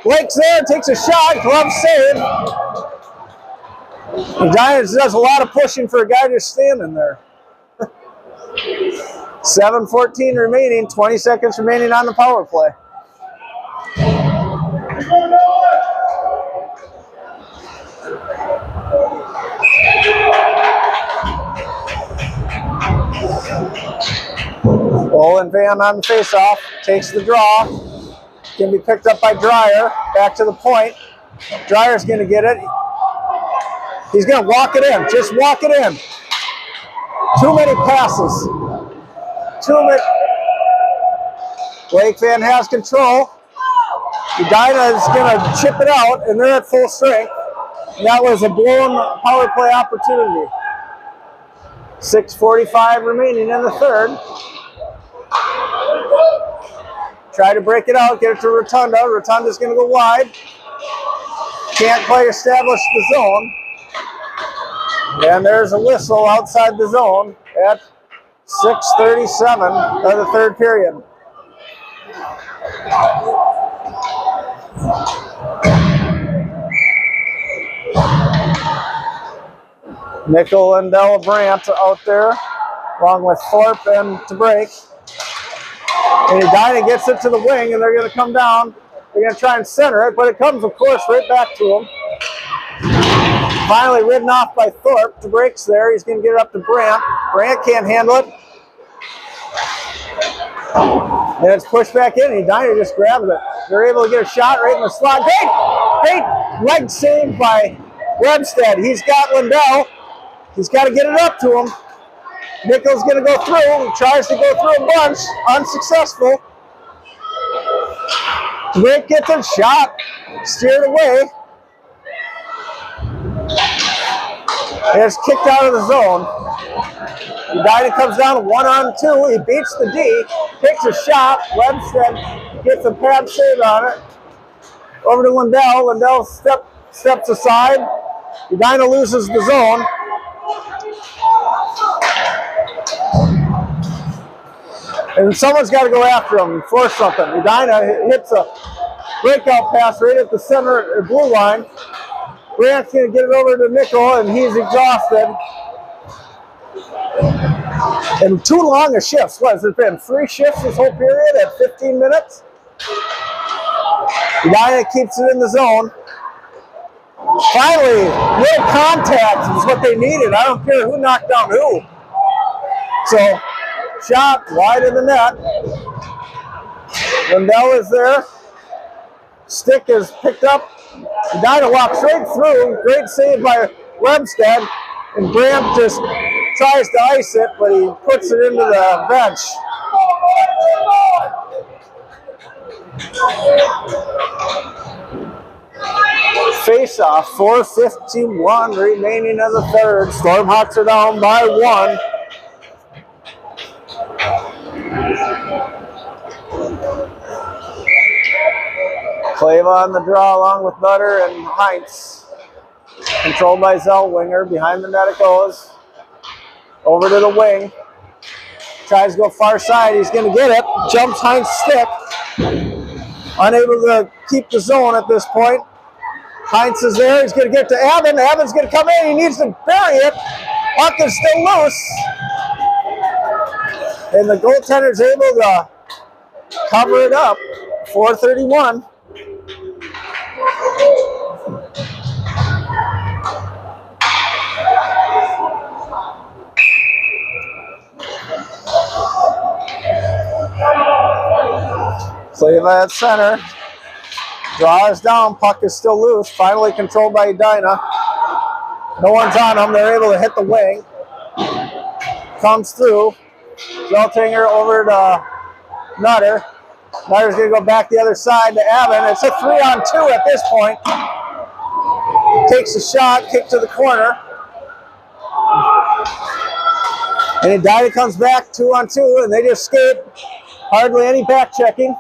Blake's there. Takes a shot. Glove save. Edina does a lot of pushing for a guy just standing there. 7:14 remaining. 20 seconds remaining on the power play. Olin Van on the faceoff, takes the draw. Can be picked up by Dryer. Back to the point. Dryer's going to get it. He's going to walk it in. Just walk it in. Too many passes. Too many. Blake Van has control. Edina is going to chip it out, and they're at full strength. And that was a blown power play opportunity. 6:45 remaining in the third. Try to break it out, get it to Rotunda. Rotunda's going to go wide. Can't quite establish the zone. And there's a whistle outside the zone at 6:37 of the third period. Nickel and Della Brandt out there, along with Thorpe and to break. And Edina gets it to the wing, and they're going to come down. They're going to try and center it, but it comes, of course, right back to them. Finally ridden off by Thorpe. The break's there. He's going to get it up to Brandt. Brandt can't handle it. And it's pushed back in, and Edina just grabs it. They're able to get a shot right in the slot. Great leg save by Webstead. He's got Lindell. He's got to get it up to him. Nickel's going to go through. He tries to go through a bunch. Unsuccessful. Rick gets a shot. Steered away. And it's kicked out of the zone. Edina comes down 1-on-2. He beats the D. Takes a shot. Webstead gets a pad save on it. Over to Lindell. Lindell steps aside. Edina loses the zone. And someone's got to go after him and force something. Edina hits a breakout pass right at the center blue line. Brandt's going to get it over to Nickel, and he's exhausted. And too long a shifts. What has it been? 3 shifts this whole period at 15 minutes? Edina keeps it in the zone. Finally, real contact is what they needed. I don't care who knocked down who. So, shot wide of the net. Lindell is there. Stick is picked up. Edina walks right through. Great save by Webstead. And Brandt just tries to ice it, but he puts it into the bench. Face-off, 4:51 remaining in the third. Stormhawks are down by 1. Kleva on the draw along with Nutter and Heinz. Controlled by Zellweger. Behind the net it goes. Over to the wing. Tries to go far side. He's going to get it. Jumps Heinz stick. Unable to keep the zone at this point. Heinz is there. He's going to get to Abbott. Abbott's going to come in. He needs to bury it. Puck is still loose. And the goaltender's able to cover it up. 4:31. Kleva at center. Draws down. Puck is still loose. Finally controlled by Edina. No one's on him. They're able to hit the wing. Comes through. Zeltinger over to Nutter. Nutter's going to go back the other side to Evan. It's a 3-on-2 at this point. takes a shot, kick to the corner. And Edina comes back 2-on-2, and they just skate. Hardly any back checking.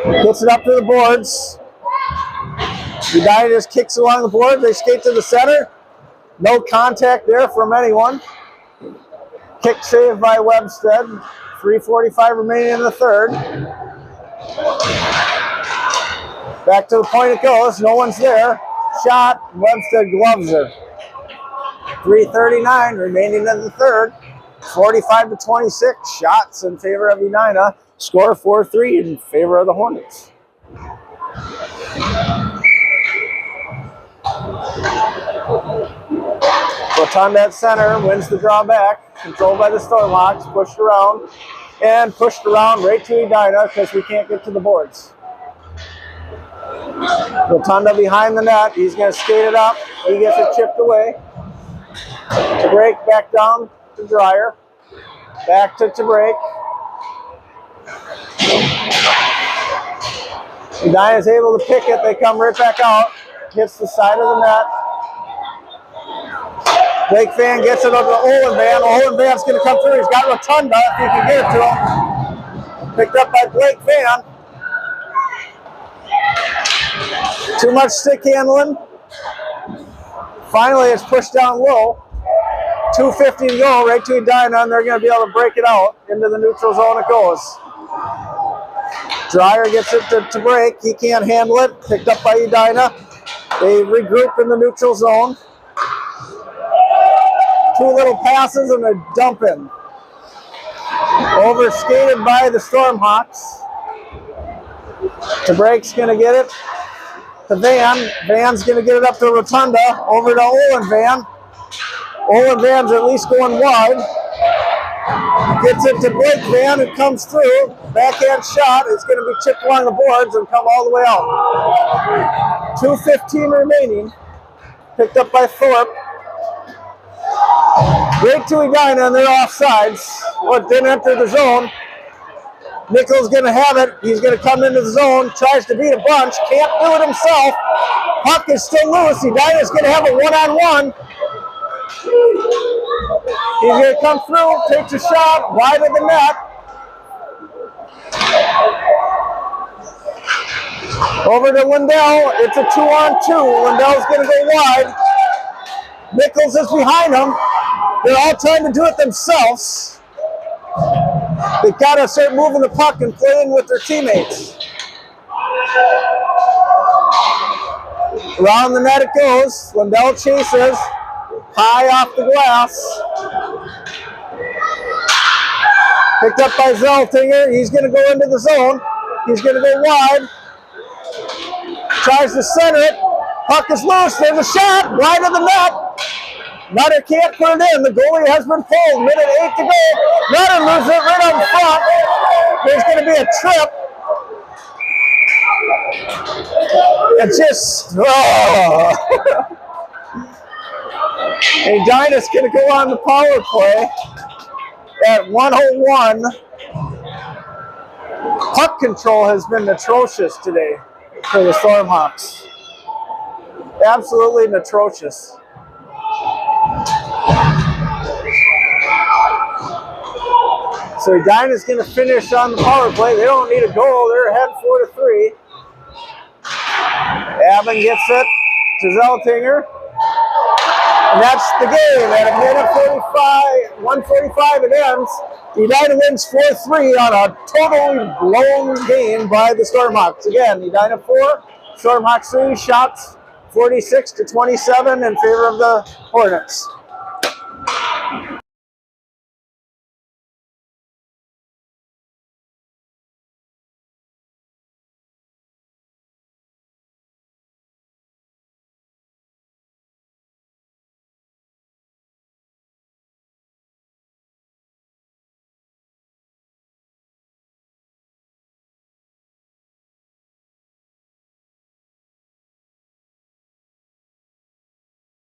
Gets it up to the boards. Edina just kicks along the board. They skate to the center. No contact there from anyone. Kick saved by Webstead. 3:45 remaining in the third. Back to the point it goes. No one's there. Shot. Webstead gloves it. 3:39 remaining in the third. 45-26. Shots in favor of Edina. Score 4-3 in favor of the Hornets. Rotunda at center wins the draw back. Controlled by the Stormhawks. Pushed around. And pushed around right to Edina because we can't get to the boards. Rotunda behind the net. He's going to skate it up. He gets it chipped away. To break back down to Dreyer. Back to break. Edina is able to pick it. They come right back out. Hits the side of the net. Blake Van gets it over to Olin Van. Olin Van's going to come through. He's got Rotunda if he can get it to him. Picked up by Blake Van. Too much stick handling. Finally, it's pushed down low. 2:50 to go, right to Edina, and they're going to be able to break it out. Into the neutral zone it goes. Dreyer gets it to break. He can't handle it. Picked up by Edina. They regroup in the neutral zone. Two little passes and a dump in. Overskated by the Stormhawks. To break's going to get it to Van. Van's going to get it up to Rotunda. Over to Olin Van. Olin Van's at least going wide. Gets it to Blake Van, who comes through. Backhand shot is going to be chipped along the boards and come all the way out. 2:15 remaining. Picked up by Thorpe. Right to Edina, and they're offsides. Well, it didn't enter the zone. Nichols going to have it. He's going to come into the zone. Tries to beat a bunch. Can't do it himself. Puck is still loose. Edina's going to have a one-on-one. He's going to come through, takes a shot, wide of the net. Over to Lindell. It's a 2-on-2. Lindell's going to go wide. Nichols is behind him. They're all trying to do it themselves. They've got to start moving the puck and playing with their teammates. Around the net it goes. Lindell chases. High off the glass. Picked up by Zeltinger. He's going to go into the zone. He's going to go wide. Tries to center it. Puck is loose. There's a shot. Wide of the net. Nutter can't put it in. The goalie has been pulled. Minute 8 to go. Nutter moves it right on front. There's going to be a trip. It's just... Oh. Edina's going to go on the power play at 1:01. Puck control has been atrocious today for the Stormhawks. Absolutely atrocious. So Edina's going to finish on the power play. They don't need a goal. They're ahead 4-3. Abbott gets it to Zeltinger. And that's the game. At a minute 1:45 it ends. Edina wins 4-3 on a totally blown game by the Stormhawks. Again, Edina 4, Stormhawks 3, shots 46-27 in favor of the Hornets.